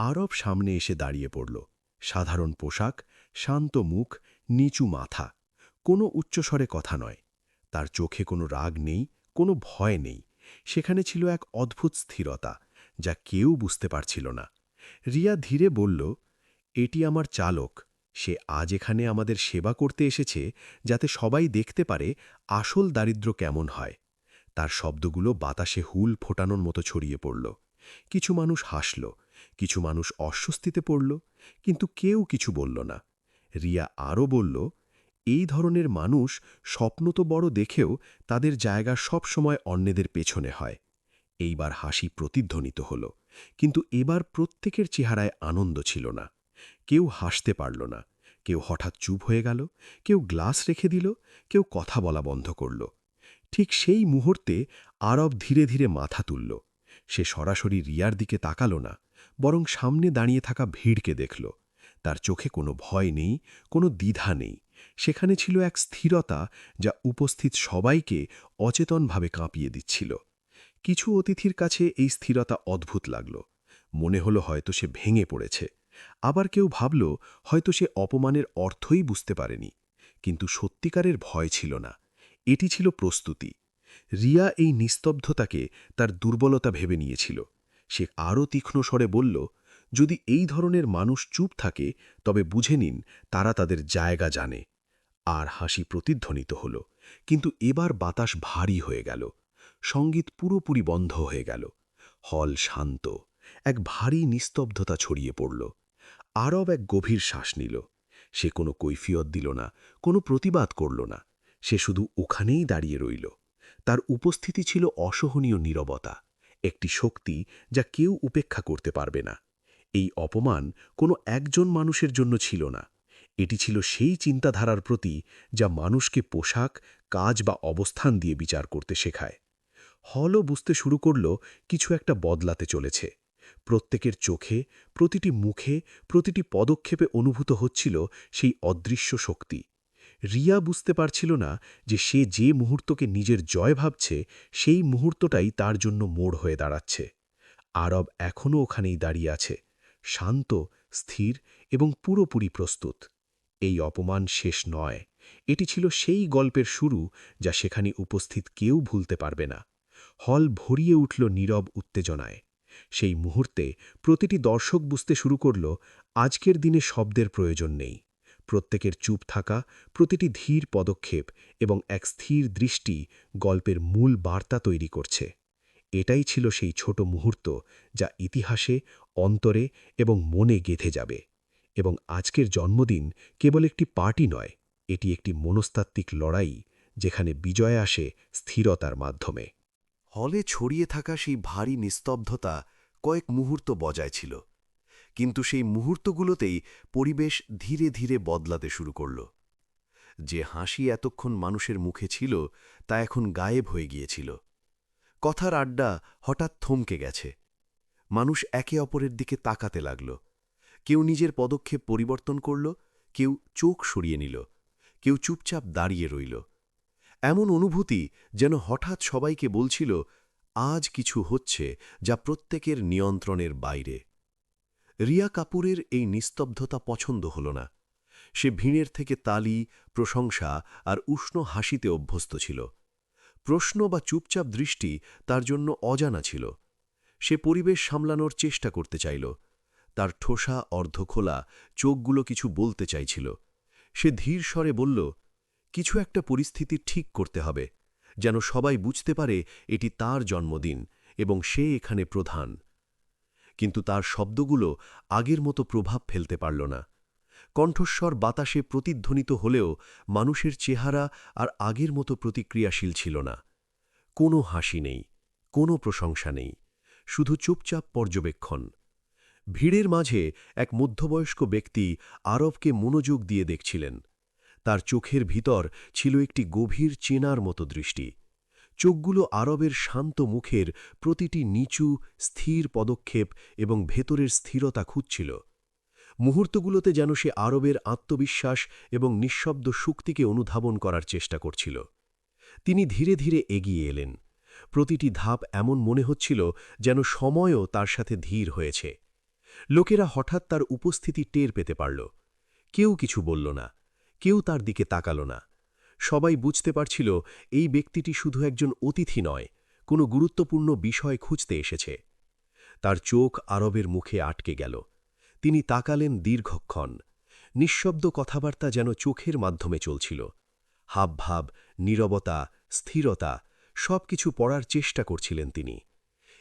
আরব সামনে এসে দাঁড়িয়ে পড়ল। সাধারণ পোশাক, শান্ত মুখ, নিচু মাথা। কোনো উচ্চস্বরে কথা নয়। তার চোখে কোনো রাগ নেই, কোনো ভয় নেই। সেখানে ছিল এক অদ্ভুত স্থিরতা, যা কেউ বুঝতে পারছিল না। রিয়া ধীরে বলল, এটি আমার চালক। সে আজ এখানে আমাদের সেবা করতে এসেছে, যাতে সবাই দেখতে পারে আসল দারিদ্র্য কেমন হয়। তার শব্দগুলো বাতাসে হুল ফোটানোর মতো ছড়িয়ে পড়ল। কিছু মানুষ হাসল, কিছু মানুষ অস্বস্তিতে পড়ল, কিন্তু কেউ কিছু বলল না। রিয়া আরও বলল, এই ধরনের মানুষ স্বপ্ন তো বড় দেখেও তাদের জায়গা সব সময় অন্যদের পেছনে হয়। এইবার হাসি প্রতিধ্বনিত হল, কিন্তু এবার প্রত্যেকের চেহারায় আনন্দ ছিল না। কেউ হাসতে পারল না, কেউ হঠাৎ চুপ হয়ে গেল, কেউ গ্লাস রেখে দিল, কেউ কথা বলা বন্ধ করল। ঠিক সেই মুহূর্তে আরব ধীরে ধীরে মাথা তুলল। সে সরাসরি রিয়ার দিকে তাকাল না, বরং সামনে দাঁড়িয়ে থাকা ভিড়কে দেখল। তার চোখে কোনো ভয় নেই, কোনো দ্বিধা নেই। সেখানে ছিল এক স্থিরতা, যা উপস্থিত সবাইকে অচেতনভাবে কাঁপিয়ে দিচ্ছিল। কিছু অতিথির কাছে এই স্থিরতা অদ্ভুত লাগল। মনে হলো হয়তো সে ভেঙে পড়েছে। আবার কেউ ভাবল হয়তো সে অপমানের অর্থই বুঝতে পারেনি। কিন্তু সত্যিকারের ভয় ছিল না, এটি ছিল প্রস্তুতি। রিয়া এই নিস্তব্ধতাকে তার দুর্বলতা ভেবে নিয়েছিল। সে আরও তীক্ষ্ণ স্বরে বলল, যদি এই ধরনের মানুষ চুপ থাকে, তবে বুঝে নিন তারা তাদের জায়গা জানে। আর হাসি প্রতিধ্বনিত হল, কিন্তু এবার বাতাস ভারী হয়ে গেল। সঙ্গীত পুরোপুরি বন্ধ হয়ে গেল। হল শান্ত, এক ভারী নিস্তব্ধতা ছড়িয়ে পড়ল। আরব এক গভীর শ্বাস নিল। সে কোনো কৈফিয়ত দিল না, কোনো প্রতিবাদ করল না। সে শুধু ওখানেই দাঁড়িয়ে রইল। তার উপস্থিতি ছিল অসহনীয় নীরবতা, একটি শক্তি যা কেউ উপেক্ষা করতে পারবে না। এই অপমান কোনো একজন মানুষের জন্য ছিল না, এটি ছিল সেই চিন্তাধারার প্রতি যা মানুষকে পোশাক, কাজ বা অবস্থান দিয়ে বিচার করতে শেখায়। হলও বুঝতে শুরু করল কিছু একটা বদলাতে চলেছে। প্রত্যেকের চোখে, প্রতিটি মুখে, প্রতিটি পদক্ষেপে অনুভূত হচ্ছিল সেই অদৃশ্য শক্তি। রিয়া বুঝতে পারছিল না যে সে যে মুহূর্তকে নিজের জয় ভাবছে, সেই মুহূর্তটাই তার জন্য মোড় হয়ে দাঁড়াচ্ছে। আরব এখনও ওখানেই দাঁড়িয়ে আছে, শান্ত, স্থির এবং পুরোপুরি প্রস্তুত। এই অপমান শেষ নয়, এটি ছিল সেই গল্পের শুরু যা সেখানে উপস্থিত কেউ ভুলতে পারবে না। হল ভরিয়ে উঠল নীরব উত্তেজনায়। সেই মুহূর্তে প্রতিটি দর্শক বুঝতে শুরু করল, আজকের দিনে শব্দের প্রয়োজন নেই। প্রত্যেকের চুপ থাকা, প্রতিটি ধীর পদক্ষেপ এবং এক স্থির দৃষ্টি গল্পের মূল বার্তা তৈরি করছে। এটাই ছিল সেই ছোট মুহূর্ত যা ইতিহাসে, অন্তরে এবং মনে গেঁথে যাবে। এবং আজকের জন্মদিন কেবল একটি পার্টি নয়, এটি একটি মনস্তাত্ত্বিক লড়াই, যেখানে বিজয় আসে স্থিরতার মাধ্যমে। হলে ছড়িয়ে থাকা সেই ভারী নিস্তব্ধতা কয়েক মুহূর্ত বজায় ছিল, কিন্তু সেই মুহূর্তগুলোতেই পরিবেশ ধীরে ধীরে বদলাতে শুরু করল। যে হাসি এতক্ষণ মানুষের মুখে ছিল, তা এখন গায়েব হয়ে গিয়েছিল। কথার আড্ডা হঠাৎ থমকে গেছে। মানুষ একে অপরের দিকে তাকাতে লাগল। কেউ নিজের পদক্ষেপ পরিবর্তন করল, কেউ চোখ সরিয়ে নিল, কেউ চুপচাপ দাঁড়িয়ে রইল। এমন অনুভূতি যেন হঠাৎ সবাইকে বলছিল, আজ কিছু হচ্ছে যা প্রত্যেকের নিয়ন্ত্রণের বাইরে। রিয়া কাপুরের এই নিস্তব্ধতা পছন্দ হল না। সে ভিড়ের থেকে তালি, প্রশংসা আর উষ্ণ হাসিতে অভ্যস্ত ছিল। প্রশ্ন বা চুপচাপ দৃষ্টি তার জন্য অজানা ছিল। সে পরিবেশ সামলানোর চেষ্টা করতে চাইল। তার ঠোসা অর্ধখোলা চোখগুলো কিছু বলতে চাইছিল। সে ধীর স্বরে বলল, কিছু একটা পরিস্থিতি ঠিক করতে হবে, যেন সবাই বুঝতে পারে এটি তার জন্মদিন এবং সে এখানে প্রধান। কিন্তু তার শব্দগুলো আগের মতো প্রভাব ফেলতে পারল না। কণ্ঠস্বর বাতাসে প্রতিধ্বনিত হলেও মানুষের চেহারা আর আগের মতো প্রতিক্রিয়াশীল ছিল না। কোনো হাসি নেই, কোনো প্রশংসা নেই, শুধু চুপচাপ পর্যবেক্ষণ। ভিড়ের মাঝে এক মধ্যবয়স্ক ব্যক্তি আরবকে মনোযোগ দিয়ে দেখছিলেন। তার চোখের ভিতর ছিল একটি গভীর চেনার মতো দৃষ্টি। চোখগুলো আরবের শান্ত মুখের প্রতিটি নিচু, স্থির পদক্ষেপ এবং ভেতরের স্থিরতা খুঁজছিল। মুহূর্তগুলোতে যেন সে আরবের আত্মবিশ্বাস এবং নিঃশব্দ শক্তিকে অনুধাবন করার চেষ্টা করছিল। তিনি ধীরে ধীরে এগিয়ে এলেন। প্রতিটি ধাপ এমন মনে হচ্ছিল যেন সময়ও তার সাথে ধীর হয়েছে। লোকেরা হঠাৎ তার উপস্থিতি টের পেতে পারল। কেউ কিছু বলল না, কেউ তার দিকে তাকাল না। সবাই বুঝতে পারছিল এই ব্যক্তিটি শুধু একজন অতিথি নয়, কোনো গুরুত্বপূর্ণ বিষয় খুঁজতে এসেছে। তার চোখ আরবের মুখে আটকে গেল। তিনি তাকালেন দীর্ঘক্ষণ। নিঃশব্দ কথাবার্তা যেন চোখের মাধ্যমে চলছিল। হাবভাব, নীরবতা, স্থিরতা সবকিছু পড়ার চেষ্টা করছিলেন তিনি।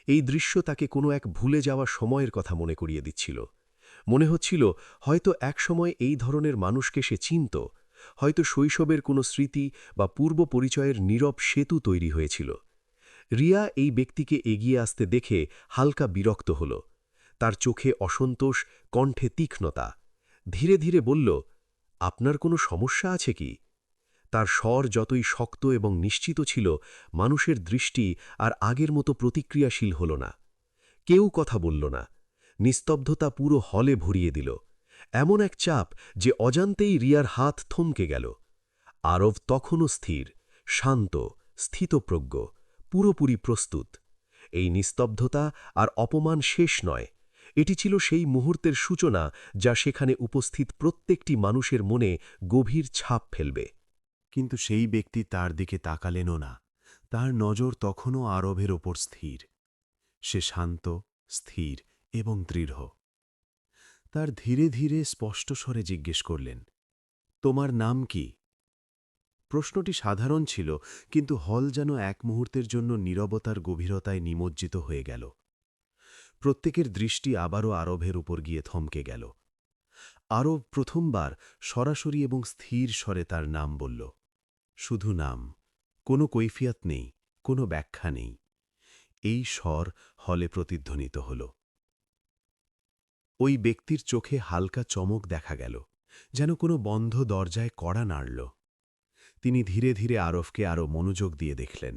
এই দৃশ্য তাকে কোনো এক ভুলে যাওয়া সময়ের কথা মনে করিয়ে দিচ্ছিল। মনে হচ্ছিল হয়তো একসময় এই ধরনের মানুষকে সে চিনত, হয়তো শৈশবের কোনো স্মৃতি বা পূর্ব পরিচয়ের নীরব সেতু তৈরি হয়েছিল। রিয়া এই ব্যক্তিকে এগিয়ে আসতে দেখে হালকা বিরক্ত হল। তার চোখে অসন্তোষ, কণ্ঠে তীক্ষ্ণতা। ধীরে ধীরে বলল, আপনার কোনো সমস্যা আছে কি? তার স্বর যতই শক্ত এবং নিশ্চিত ছিল, মানুষের দৃষ্টি আর আগের মতো প্রতিক্রিয়াশীল হল না। কেউ কথা বলল না। নিস্তব্ধতা পুরো হলে ভরিয়ে দিল। এমন এক চাপ যে অজান্তেই রিয়ার হাত থমকে গেল। আরব তখনও স্থির, শান্ত, স্থিতপ্রজ্ঞ, পুরোপুরি প্রস্তুত। এই নিস্তব্ধতা আর অপমান শেষ নয়, এটি ছিল সেই মুহূর্তের সূচনা যা সেখানে উপস্থিত প্রত্যেকটি মানুষের মনে গভীর ছাপ ফেলবে। কিন্তু সেই ব্যক্তি তার দিকে তাকালেনও না। তার নজর তখনও আরবের ওপর স্থির। সে শান্ত, স্থির এবং দৃঢ়। তার ধীরে ধীরে স্পষ্ট স্বরে জিজ্ঞেস করলেন, তোমার নাম কি? প্রশ্নটি সাধারণ ছিল, কিন্তু হল যেন এক মুহূর্তের জন্য নীরবতার গভীরতায় নিমজ্জিত হয়ে গেল। প্রত্যেকের দৃষ্টি আবারও আরবের উপর গিয়ে থমকে গেল। আরব প্রথমবার সরাসরি এবং স্থির স্বরে তার নাম বলল। শুধু নাম, কোনো কৈফিয়ত নেই, কোনো ব্যাখ্যা নেই। এই স্বর হলে প্রতিধ্বনিত হল। ওই ব্যক্তির চোখে হালকা চমক দেখা গেল, যেন কোনো বন্ধ দরজায় কড়া নাড়ল। তিনি ধীরে ধীরে আরবকে আরও মনোযোগ দিয়ে দেখলেন।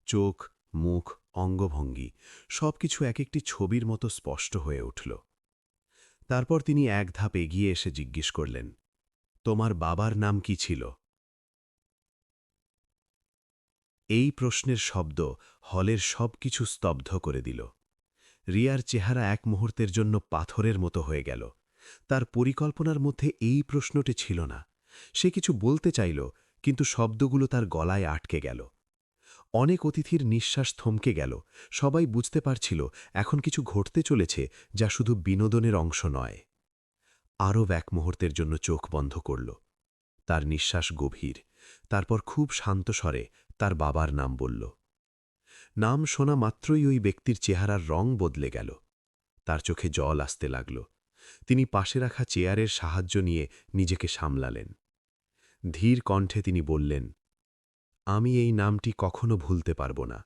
চোখ, মুখ, অঙ্গভঙ্গি সবকিছু এক একটি ছবির মতো স্পষ্ট হয়ে উঠল। তারপর তিনি এক ধাপ এগিয়ে এসে জিজ্ঞেস করলেন, তোমার বাবার নাম কি ছিল? এই প্রশ্নের শব্দ হলের সবকিছু স্তব্ধ করে দিল। রিয়ার চেহারা এক মুহূর্তের জন্য পাথরের মতো হয়ে গেল। তার পরিকল্পনার মধ্যে এই প্রশ্নটি ছিল না। সে কিছু বলতে চাইল, কিন্তু শব্দগুলো তার গলায় আটকে গেল। অনেক অতিথির নিঃশ্বাস থমকে গেল। সবাই বুঝতে পারছিল এখন কিছু ঘটতে চলেছে যা শুধু বিনোদনের অংশ নয়। আরব এক মুহূর্তের জন্য চোখ বন্ধ করল। তার নিঃশ্বাস গভীর। তারপর খুব শান্ত স্বরে তার বাবার নাম বলল। নাম শোনা মাত্রই ওই ব্যক্তির চেহারার রং বদলে গেল। তার চোখে জল আসতে লাগল। তিনি পাশে রাখা চেয়ারের সাহায্য নিয়ে নিজেকে সামলালেন। ধীর কণ্ঠে তিনি বললেন, আমি এই নামটি কখনো ভুলতে পারব না।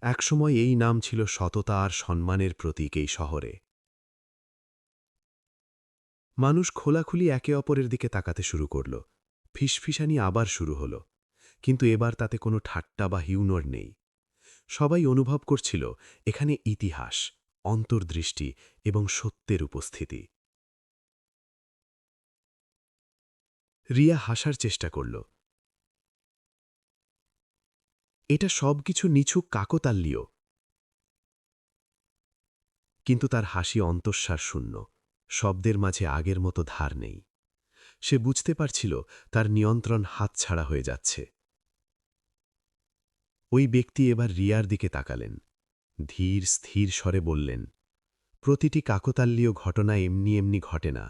একসময় এই নাম ছিল সততা আর সম্মানের প্রতীক এই শহরে। মানুষ খোলাখুলি একে অপরের দিকে তাকাতে শুরু করল। ফিসফিসানি আবার শুরু হল, কিন্তু এবার তাতে কোনো ঠাট্টা বা হিউমর নেই। সবাই অনুভব করছিল এখানে ইতিহাস, অন্তর্দৃষ্টি এবং সত্যের উপস্থিতি। রিয়া হাসার চেষ্টা করল। এটা সবকিছু নিছক কাকতালীয়। কিন্তু তার হাসি অন্তঃসার শূন্য। শব্দের মাঝে আগের মতো ধার নেই। সে বুঝতে পারছিল তার নিয়ন্ত্রণ হাতছাড়া হয়ে যাচ্ছে। ওই ব্যক্তি এবার রিয়ার দিকে তাকালেন। ধীর স্থির স্বরে বললেন, প্রতিটি কাকতালীয় ঘটনা এমনি এমনি ঘটে না।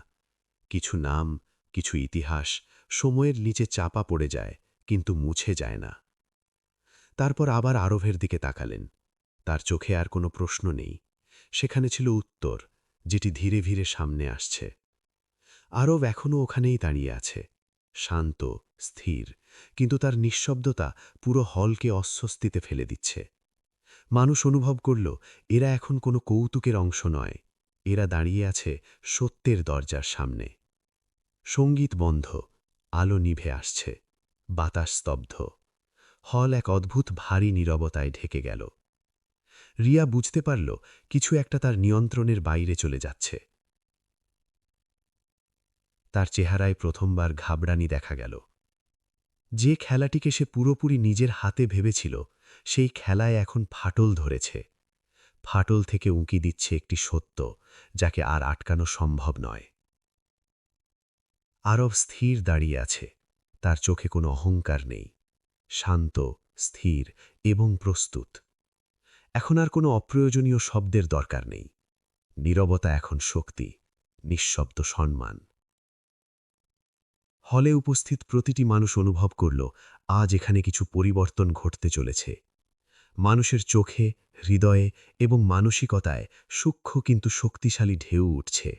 কিছু নাম, কিছু ইতিহাস সময়ের নিচে চাপা পড়ে যায়, কিন্তু মুছে যায় না। তারপর আবার আরবের দিকে তাকালেন। তার চোখে আর কোনো প্রশ্ন নেই। সেখানে ছিল উত্তর, যেটি ধীরে ধীরে সামনে আসছে। আরব এখনও ওখানেই দাঁড়িয়ে আছে, শান্ত, স্থির, কিন্তু তার নিঃশব্দতা পুরো হলকে অস্বস্তিতে ফেলে দিচ্ছে। মানুষ অনুভব করল এরা এখন কোনো কৌতুকের অংশ নয়, এরা দাঁড়িয়ে আছে সত্যের দরজার সামনে। সঙ্গীত বন্ধ, আলো নিভে আসছে, বাতাস স্তব্ধ। হল এক অদ্ভুত ভারী নীরবতায় ঢেকে গেল। রিয়া বুঝতে পারল কিছু একটা তার নিয়ন্ত্রণের বাইরে চলে যাচ্ছে। তার চেহারায় প্রথমবার ঘাবড়ানি দেখা গেল। যে খেলাটিকে সে পুরোপুরি নিজের হাতে ভেবেছিল, সেই খেলায় এখন ফাটল ধরেছে। ফাটল থেকে উঁকি দিচ্ছে একটি সত্য, যাকে আর আটকানো সম্ভব নয়। আরব স্থির দাঁড়িয়ে আছে, তার চোখে কোনো অহংকার নেই, শান্ত, স্থির এবং প্রস্তুত। এখন আর কোনো অপ্রয়োজনীয় শব্দের দরকার নেই। নীরবতা এখন শক্তি, নিঃশব্দ সম্মান। হলে উপস্থিত প্রতিটি মানুষ অনুভব করল আজ এখানে কিছু পরিবর্তন ঘটতে চলেছে। মানুষের চোখে, হৃদয়ে এবং মানসিকতায় সূক্ষ্ম কিন্তু শক্তিশালী ঢেউ উঠছে।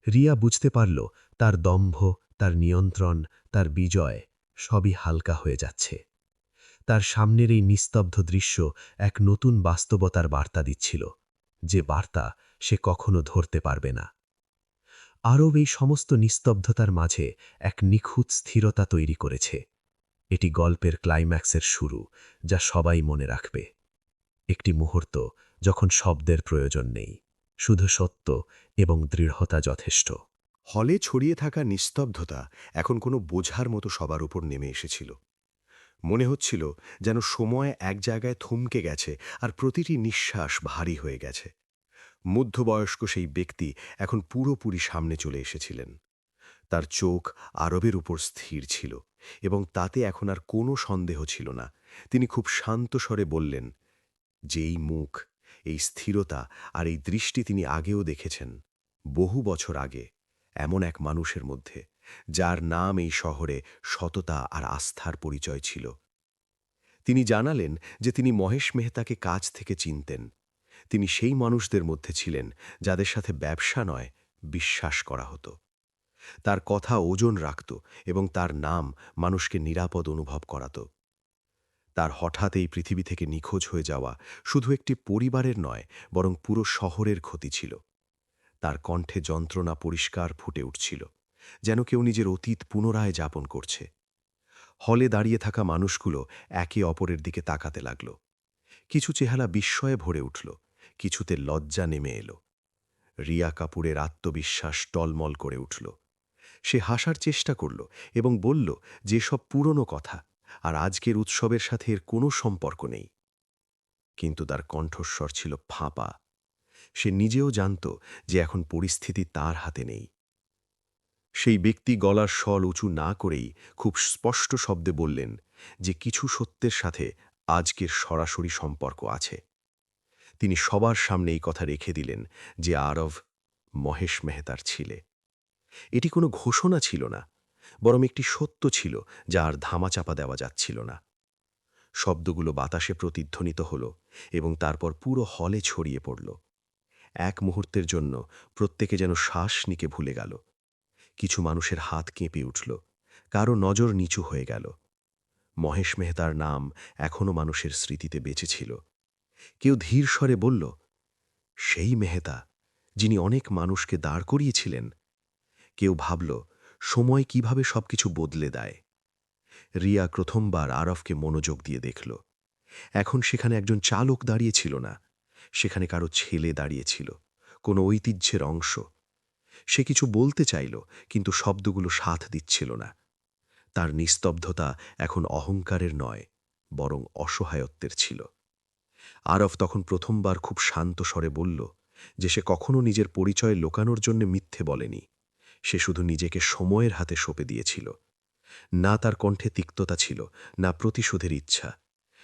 রিয়া বুঝতে পারল তার দম্ভ, তার নিয়ন্ত্রণ, তার বিজয় সবই হালকা হয়ে যাচ্ছে। তার সামনের এই নিস্তব্ধ দৃশ্য এক নতুন বাস্তবতার বার্তা দিচ্ছিল, যে বার্তা সে কখনো ধরতে পারবে না। আরব এই সমস্ত নিস্তব্ধতার মাঝে এক নিখুঁত স্থিরতা তৈরি করেছে। এটি গল্পের ক্লাইম্যাক্সের শুরু, যা সবাই মনে রাখবে। একটি মুহূর্ত যখন শব্দের প্রয়োজন নেই, শুধু সত্য এবং দৃঢ়তা যথেষ্ট। হলে ছড়িয়ে থাকা নিস্তব্ধতা এখন কোনো বোঝার মতো সবার উপর নেমে এসেছিল। মনে হচ্ছিল যেন সময় এক জায়গায় থমকে গেছে আর প্রতিটি নিঃশ্বাস ভারী হয়ে গেছে। মধ্যবয়স্ক সেই ব্যক্তি এখন পুরোপুরি সামনে চলে এসেছিলেন। তার চোখ আরবের উপর স্থির ছিল এবং তাতে এখন আর কোনো সন্দেহ ছিল না। তিনি খুব শান্ত স্বরে বললেন, যেই মুখ, এই স্থিরতা আর এই দৃষ্টি তিনি আগেও দেখেছেন, বহু বছর আগে, এমন এক মানুষের মধ্যে, যার নাম এই শহরে সততা আর আস্থার পরিচয় ছিল। তিনি জানালেন যে তিনি মহেশ মেহতাকে কাছ থেকে চিনতেন। তিনি সেই মানুষদের মধ্যে ছিলেন যাদের সাথে ব্যবসা নয়, বিশ্বাস করা হতো। তার কথা ওজন রাখত এবং তার নাম মানুষকে নিরাপদ অনুভব করাত। তার হঠাৎ এই পৃথিবী থেকে নিখোঁজ হয়ে যাওয়া শুধু একটি পরিবারের নয়, বরং পুরো শহরের ক্ষতি ছিল। তার কণ্ঠে যন্ত্রণা পরিষ্কার ফুটে উঠছিল, যেন কেউ নিজের অতীত পুনরায় যাপন করছে। হলে দাঁড়িয়ে থাকা মানুষগুলো একে অপরের দিকে তাকাতে লাগল। কিছু চেহারা বিস্ময়ে ভরে উঠল, কিছুতে লজ্জা নেমে এলো। রিয়া কাপুরের আত্মবিশ্বাস টলমল করে উঠল। সে হাসার চেষ্টা করল এবং বলল যে সব পুরনো কথা, আর আজকের উৎসবের সাথে এর কোনো সম্পর্ক নেই। কিন্তু তার কণ্ঠস্বর ছিল ফাঁপা। সে নিজেও জানত যে এখন পরিস্থিতি তার হাতে নেই। সেই ব্যক্তি গলার স্বর উঁচু না করেই খুব স্পষ্ট শব্দে বললেন যে কিছু সত্যের সাথে আজকের সরাসরি সম্পর্ক আছে। তিনি সবার সামনে এই কথা রেখে দিলেন যে আরব মহেশ মেহতার ছিলে। এটি কোনো ঘোষণা ছিল না, বরং একটি সত্য ছিল যা আর ধামাচাপা দেওয়া যাচ্ছিল না। শব্দগুলো বাতাসে প্রতিধ্বনিত হল এবং তারপর পুরো হলে ছড়িয়ে পড়ল। এক মুহূর্তের জন্য প্রত্যেকে যেন শ্বাস নিতে ভুলে গেল। কিছু মানুষের হাত কেঁপে উঠল, কারো নজর নিচু হয়ে গেল। মহেশ মেহতার নাম এখনো মানুষের স্মৃতিতে বেঁচে ছিল। কেউ ধীর স্বরে বলল, সেই মেহতা যিনি অনেক মানুষকে দাঁড় করিয়েছিলেন। কেউ ভাবল, সময় কিভাবে সবকিছু বদলে দেয়। রিয়া প্রথমবার আরবকে মনোযোগ দিয়ে দেখল। এখন সেখানে একজন চালক দাঁড়িয়েছিল না, সেখানে কারো ছেলে দাঁড়িয়েছিল, কোনো ঐতিহ্যের অংশ। সে কিছু বলতে চাইল, কিন্তু শব্দগুলো সাথ দিচ্ছিল না। তার নিস্তব্ধতা এখন অহংকারের নয়, বরং অসহায়ত্বের ছিল। আরব তখন প্রথমবার খুব শান্ত স্বরে বলল যে সে কখনো নিজের পরিচয় লোকানোর জন্য মিথ্যে বলেনি। সে শুধু নিজেকে সময়ের হাতে সঁপে দিয়েছিল। না তার কণ্ঠে তিক্ততা ছিল, না প্রতিশোধের ইচ্ছা।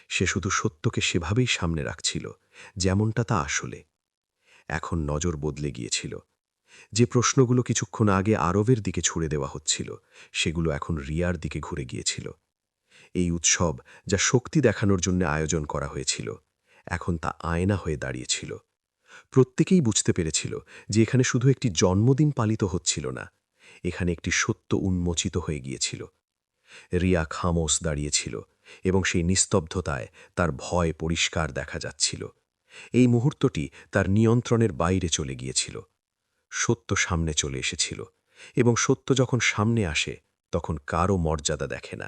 সে শুধু সত্যকে সেভাবেই সামনে রাখছিল, যেমনটা তা আসলে। এখন নজর বদলে গিয়েছিল। যে প্রশ্নগুলো কিছুক্ষণ আগে আরবের দিকে ছুড়ে দেওয়া হচ্ছিল, সেগুলো এখন রিয়ার দিকে ঘুরে গিয়েছিল। এই উৎসব, যা শক্তি দেখানোর জন্য আয়োজন করা হয়েছিল, এখন তা আয়না হয়ে দাঁড়িয়েছিল। প্রত্যেকেই বুঝতে পেরেছিল যে এখানে শুধু একটি জন্মদিন পালিত হচ্ছিল না, এখানে একটি সত্য উন্মোচিত হয়ে গিয়েছিল। রিয়া খামোশ দাঁড়িয়েছিল এবং সেই নিস্তব্ধতায় তার ভয় পরিষ্কার দেখা যাচ্ছিল। এই মুহূর্তটি তার নিয়ন্ত্রণের বাইরে চলে গিয়েছিল। সত্য সামনে চলে এসেছিল, এবং সত্য যখন সামনে আসে তখন কারও মর্যাদা দেখে না,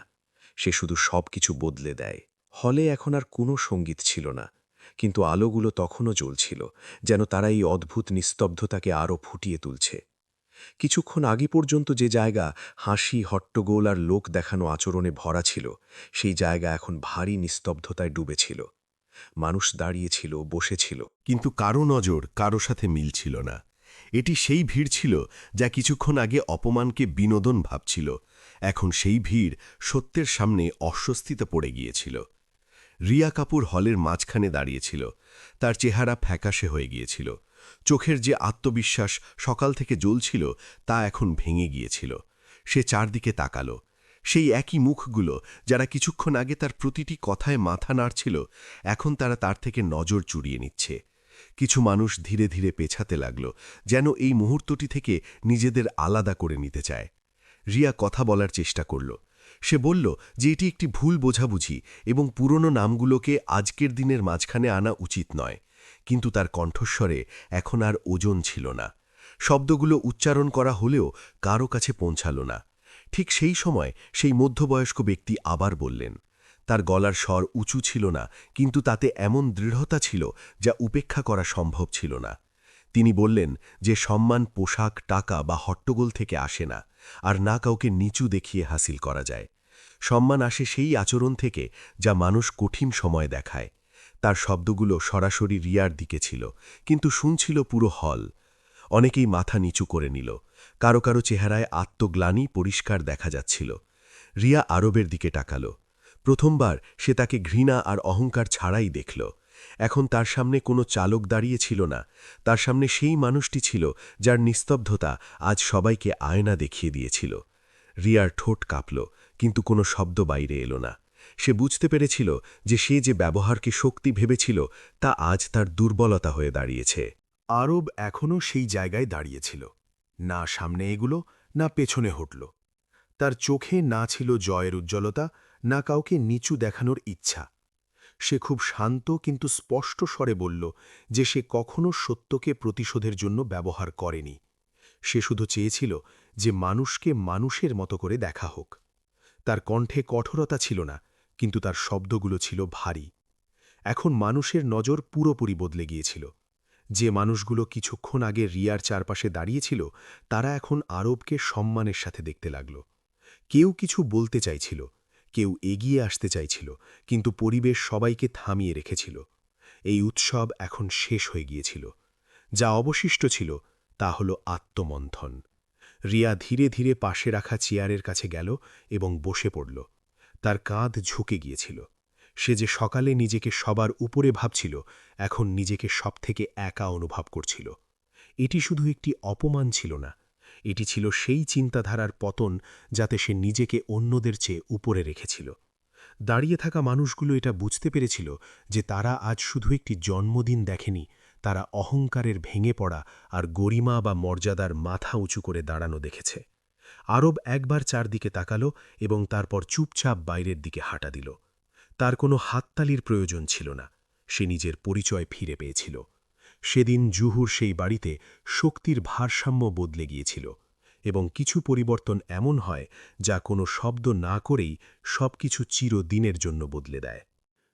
সে শুধু সব কিছু বদলে দেয়। হলে এখন আর কোনো সঙ্গীত ছিল না, কিন্তু আলোগুলো তখনও জ্বলছিল, যেন তারা এই অদ্ভুত নিস্তব্ধতাকে আরও ফুটিয়ে তুলছে। কিছুক্ষণ আগে পর্যন্ত যে জায়গা হাসি, হট্টগোল আর লোক দেখানো আচরণে ভরা ছিল, সেই জায়গা এখন ভারী নিস্তব্ধতায় ডুবেছিল। মানুষ দাঁড়িয়েছিল, বসেছিল, কিন্তু কারো নজর কারো সাথে মিলছিল না। এটি সেই ভিড় ছিল যা কিছুক্ষণ আগে অপমানকে বিনোদন ভাবছিল। এখন সেই ভিড় সত্যের সামনে অস্বস্তিতে পড়ে গিয়েছিল। রিয়া কাপুর হলের মাঝখানে দাঁড়িয়েছিল। তার চেহারা ফ্যাকাশে হয়ে গিয়েছিল। চোখের যে আত্মবিশ্বাস সকাল থেকে জ্বলছিল তা এখন ভেঙে গিয়েছিল। সে চারদিকে তাকাল। সেই একই মুখগুলো যারা কিছুক্ষণ আগে তার প্রতিটি কথায় মাথা নাড়ছিল, এখন তারা তার থেকে নজর চুরিয়ে নিচ্ছে। কিছু মানুষ ধীরে ধীরে পেছাতে লাগল, যেন এই মুহূর্তটি থেকে নিজেদের আলাদা করে নিতে চায়। রিয়া কথা বলার চেষ্টা করল। সে বলল যে এটি একটি ভুল বোঝাবুঝি এবং পুরনো নামগুলোকে আজকের দিনের মাঝখানে আনা উচিত নয়, কিন্তু তার কণ্ঠস্বরে এখন আর ওজন ছিল না। শব্দগুলো উচ্চারণ করা হলেও কারো কাছে পৌঁছাল না। ঠিক সেই সময় সেই মধ্যবয়স্ক ব্যক্তি আবার বললেন। তার গলার স্বর উঁচু ছিল না, কিন্তু তাতে এমন দৃঢ়তা ছিল যা উপেক্ষা করা সম্ভব ছিল না। তিনি বললেন যে সম্মান পোশাক, টাকা বা হট্টগোল থেকে আসে না, আর না কাউকে নিচু দেখিয়ে হাসিল করা যায়। সম্মান আসে সেই আচরণ থেকে যা মানুষ কঠিন সময় দেখায়। তার শব্দগুলো সরাসরি রিয়ার দিকে ছিল, কিন্তু শুনছিল পুরো হল। অনেকেই মাথা নিচু করে নিল। কারো কারো চেহারায় আত্মগ্লানি পরিষ্কার দেখা যাচ্ছিল। রিয়া আরবের দিকে তাকাল। প্রথমবার সে তাকে ঘৃণা আর অহংকার ছাড়াই দেখল। এখন তার সামনে কোনো চালক দাঁড়িয়ে ছিল না। তার সামনে সেই মানুষটি ছিল যার নিস্তব্ধতা আজ সবাইকে আয়না দেখিয়ে দিয়েছিল। রিয়ার ঠোঁট কাঁপল, কিন্তু কোনো শব্দ বাইরে এলো না। সে বুঝতে পেরেছিল যে সে যে ব্যবহারকে শক্তি ভেবেছিল তা আজ তার দুর্বলতা হয়ে দাঁড়িয়েছে। আরব এখনও সেই জায়গায় দাঁড়িয়েছিল। না সামনে এগুলো, না পেছনে হটল। তার চোখে না ছিল জয়ের উজ্জ্বলতা, না কাউকে নিচু দেখানোর ইচ্ছা। সে খুব শান্ত কিন্তু স্পষ্ট স্বরে বলল যে সে কখনো সত্যকে প্রতিশোধের জন্য ব্যবহার করেনি। সে শুধু চেয়েছিল যে মানুষকে মানুষের মতো করে দেখা হোক। তার কণ্ঠে কঠোরতা ছিল না, কিন্তু তার শব্দগুলো ছিল ভারী। এখন মানুষের নজর পুরোপুরি বদলে গিয়েছিল। যে মানুষগুলো কিছুক্ষণ আগে রিয়ার চারপাশে দাঁড়িয়েছিল, তারা এখন আরবকে সম্মানের সাথে দেখতে লাগল। কেউ কিছু বলতে চাইছিল, কেউ এগিয়ে আসতে চাইছিল, কিন্তু পরিবেশ সবাইকে থামিয়ে রেখেছিল। এই উৎসব এখন শেষ হয়ে গিয়েছিল। যা অবশিষ্ট ছিল তা হল আত্মমন্থন। রিয়া ধীরে ধীরে পাশে রাখা চেয়ারের কাছে গেল এবং বসে পড়ল। তার কাঁধ ঝুঁকে গিয়েছিল। সে যে সকালে নিজেকে সবার উপরে ভাবছিল, এখন নিজেকে সবথেকে একা অনুভব করছিল। এটি শুধু একটি অপমান ছিল না, এটি ছিল সেই চিন্তাধারার পতন যাতে সে নিজেকে অন্যদের চেয়ে উপরে রেখেছিল। দাঁড়িয়ে থাকা মানুষগুলো এটা বুঝতে পেরেছিল যে তারা আজ শুধু একটি জন্মদিন দেখেনি, তারা অহংকারের ভেঙে পড়া আর গরিমা বা মর্যাদার মাথা উঁচু করে দাঁড়ানো দেখেছে। আরব একবার চারদিকে তাকালো এবং তারপর চুপচাপ বাইরের দিকে হাঁটা দিল। তার কোনো হাততালির প্রয়োজন ছিল না। সে নিজের পরিচয় ফিরে পেয়েছিল। সেদিন জুহুর সেই বাড়িতে শক্তির ভারসাম্য বদলে গিয়েছিল, এবং কিছু পরিবর্তন এমন হয় যা কোনো শব্দ না করেই সবকিছু চিরদিনের জন্য বদলে দেয়।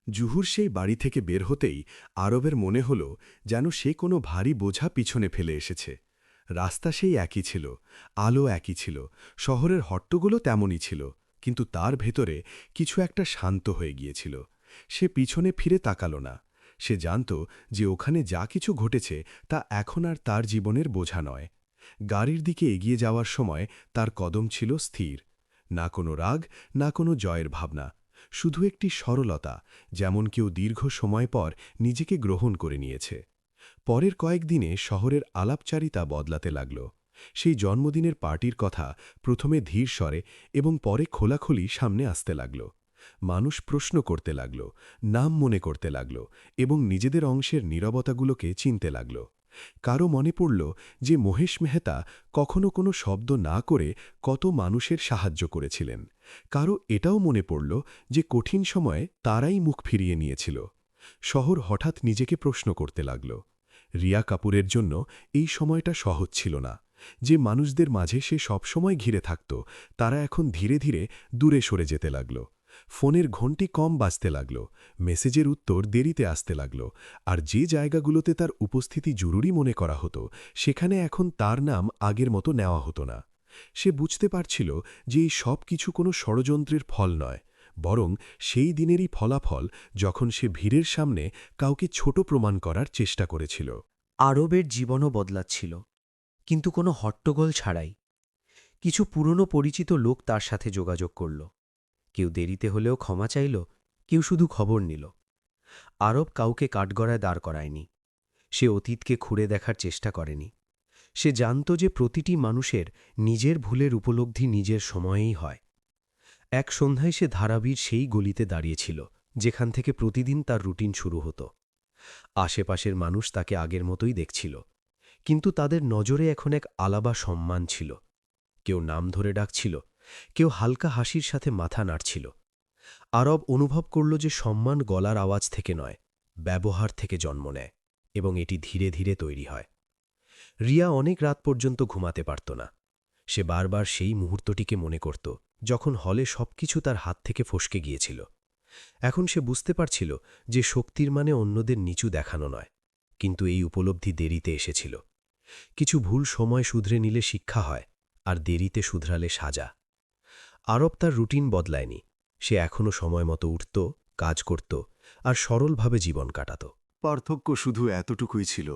জুহুর সেই বাড়ি থেকে বের হতেই আরবের মনে হল যেন সে কোনো ভারী বোঝা পিছনে ফেলে এসেছে। রাস্তা সেই একই ছিল, আলো একই ছিল, শহরের হট্টগোলও তেমনই ছিল, কিন্তু তার ভেতরে কিছু একটা শান্ত হয়ে গিয়েছিল। সে পিছনে ফিরে তাকাল না। সে জানত যে ওখানে যা কিছু ঘটেছে তা এখন আর তার জীবনের বোঝা নয়। গাড়ির দিকে এগিয়ে যাওয়ার সময় তার কদম ছিল স্থির। না কোনো রাগ, না কোনো জয়ের ভাবনা, শুধু একটি সরলতা, যেমন কেউ দীর্ঘ সময় পর নিজেকে গ্রহণ করে নিয়েছে। পরের কয়েকদিনে শহরের আলাপচারিতা বদলাতে লাগল। সেই জন্মদিনের পার্টির কথা প্রথমে ধীর স্বরে এবং পরে খোলাখুলি সামনে আসতে লাগল। মানুষ প্রশ্ন করতে লাগল, নাম মনে করতে লাগল এবং নিজেদের অংশের নীরবতাগুলোকে চিনতে লাগল। কারো মনে পড়ল যে মহেশ মেহতা কখনো কোনো শব্দ না করে কত মানুষের সাহায্য করেছিলেন। কারো এটাও মনে পড়ল যে কঠিন সময়ে তারাই মুখ ফিরিয়ে নিয়েছিল। শহর হঠাৎ নিজেকে প্রশ্ন করতে লাগল। রিয়া কাপুরের জন্য এই সময়টা সহজ ছিল না। যে মানুষদের মাঝে সে সবসময় ঘিরে থাকত, তারা এখন ধীরে ধীরে দূরে সরে যেতে লাগল। ফোনের ঘণ্টি কম বাজতে লাগল, মেসেজের উত্তর দেরিতে আসতে লাগল, আর যে জায়গাগুলোতে তার উপস্থিতি জরুরি মনে করা হতো, সেখানে এখন তার নাম আগের মতো নেওয়া হতো না। সে বুঝতে পারছিল যে এই সব কিছু কোনো ষড়যন্ত্রের ফল নয়, বরং সেই দিনেরই ফলাফল যখন সে ভিড়ের সামনে কাউকে ছোট প্রমাণ করার চেষ্টা করেছিল। আরবের জীবনও বদলাচ্ছিল, কিন্তু কোনো হট্টগোল ছাড়াই। কিছু পুরনো পরিচিত লোক তার সাথে যোগাযোগ করল। কেউ দেরিতে হলেও ক্ষমা চাইল, কেউ শুধু খবর নিল। আরব কাউকে কাঠগড়ায় দাঁড় করায়নি। সে অতীতকে খুঁড়ে দেখার চেষ্টা করেনি। সে জানত যে প্রতিটি মানুষের নিজের ভুলের উপলব্ধি নিজের সময়েই হয়। এক সন্ধ্যায় সে ধারাবীর সেই গলিতে দাঁড়িয়েছিল যেখান থেকে প্রতিদিন তার রুটিন শুরু হতো। আশেপাশের মানুষ তাকে আগের মতোই দেখছিল, কিন্তু তাদের নজরে এখন এক আলাদা সম্মান ছিল। কেউ নাম ধরে ডাকছিল, কেউ হালকা হাসির সাথে মাথা নাড়ছিল। আরব অনুভব করল যে সম্মান গলার আওয়াজ থেকে নয়, ব্যবহার থেকে জন্ম নেয়, এবং এটি ধীরে ধীরে তৈরি হয়। রিয়া অনেক রাত পর্যন্ত ঘুমাতে পারত না। সে বারবার সেই মুহূর্তটিকে মনে করত যখন হলে সবকিছু তার হাত থেকে ফসকে গিয়েছিল। এখন সে বুঝতে পারছিল যে শক্তির মানে অন্যদের নিচু দেখানো নয়, কিন্তু এই উপলব্ধি দেরিতে এসেছিল। কিছু ভুল সময় শুধরে নিলে শিক্ষা হয়, আর দেরিতে শুধরালে সাজা। আরব তার রুটিন বদলায়নি। সে এখনও সময় মতো উঠত, কাজ করত, আর সরলভাবে জীবন কাটাত। পার্থক্য শুধু এতটুকুই ছিল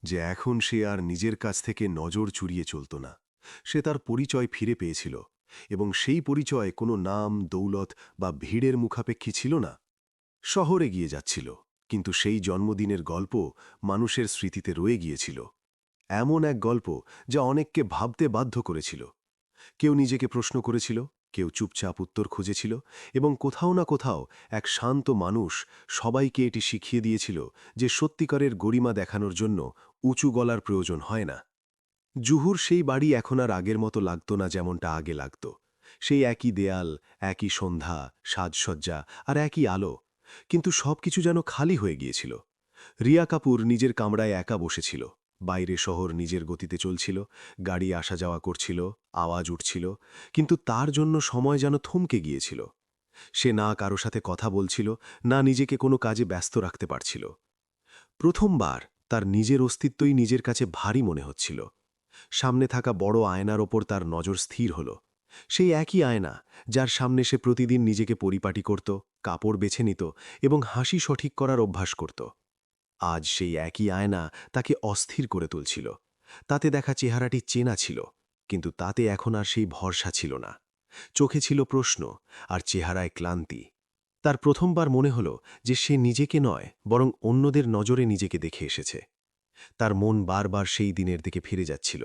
যে এখন সে আর নিজের কাছ থেকে নজর চুরিয়ে চলত না। সে তার পরিচয় ফিরে পেয়েছিল, এবং সেই পরিচয় কোনো নাম, দৌলত বা ভিড়ের মুখাপেক্ষী ছিল না। শহরে গিয়ে যাচ্ছিল, কিন্তু সেই জন্মদিনের গল্প মানুষের স্মৃতিতে রয়ে গিয়েছিল। এমন এক গল্প যা অনেককে ভাবতে বাধ্য করেছিল। কেউ নিজেকে প্রশ্ন করেছিল, কেউ চুপচাপ উত্তর খুঁজেছিল, এবং কোথাও না কোথাও এক শান্ত মানুষ সবাইকে এটি শিখিয়ে দিয়েছিল যে সত্যিকারের গরিমা দেখানোর জন্য উঁচু গলার প্রয়োজন হয় না। জুহুর সেই বাড়ি এখন আর আগের মতো লাগত না যেমনটা আগে লাগত। সেই একই দেয়াল, একই সন্ধ্যা, সাজসজ্জা আর একই আলো, কিন্তু সবকিছু যেন খালি হয়ে গিয়েছিল। রিয়া কাপুর নিজের কামরায় একা বসেছিল। বাইরে শহর নিজের গতিতে চলছিল, গাড়ি আসা যাওয়া করছিল, আওয়াজ উঠছিল, কিন্তু তার জন্য সময় যেন থমকে গিয়েছিল। সে না কারো সাথে কথা বলছিল, না নিজেকে কোনো কাজে ব্যস্ত রাখতে পারছিল। প্রথমবার তার নিজের অস্তিত্বই নিজের কাছে ভারী মনে হচ্ছিল। সামনে থাকা বড় আয়নার ওপর তার নজর স্থির হল। সেই একই আয়না যার সামনে সে প্রতিদিন নিজেকে পরিপাটি করত, কাপড় বেছে নিত এবং হাসি সঠিক করার অভ্যাস করত। আজ সেই একই আয়না তাকে অস্থির করে তুলছিল। তাতে দেখা চেহারাটি চেনা ছিল, কিন্তু তাতে এখন আর সেই ভরসা ছিল না। চোখে ছিল প্রশ্ন, আর চেহারায় ক্লান্তি। তার প্রথমবার মনে হল যে সে নিজেকে নয়, বরং অন্যদের নজরে নিজেকে দেখে এসেছে। তার মন বারবার সেই দিনের দিকে ফিরে যাচ্ছিল।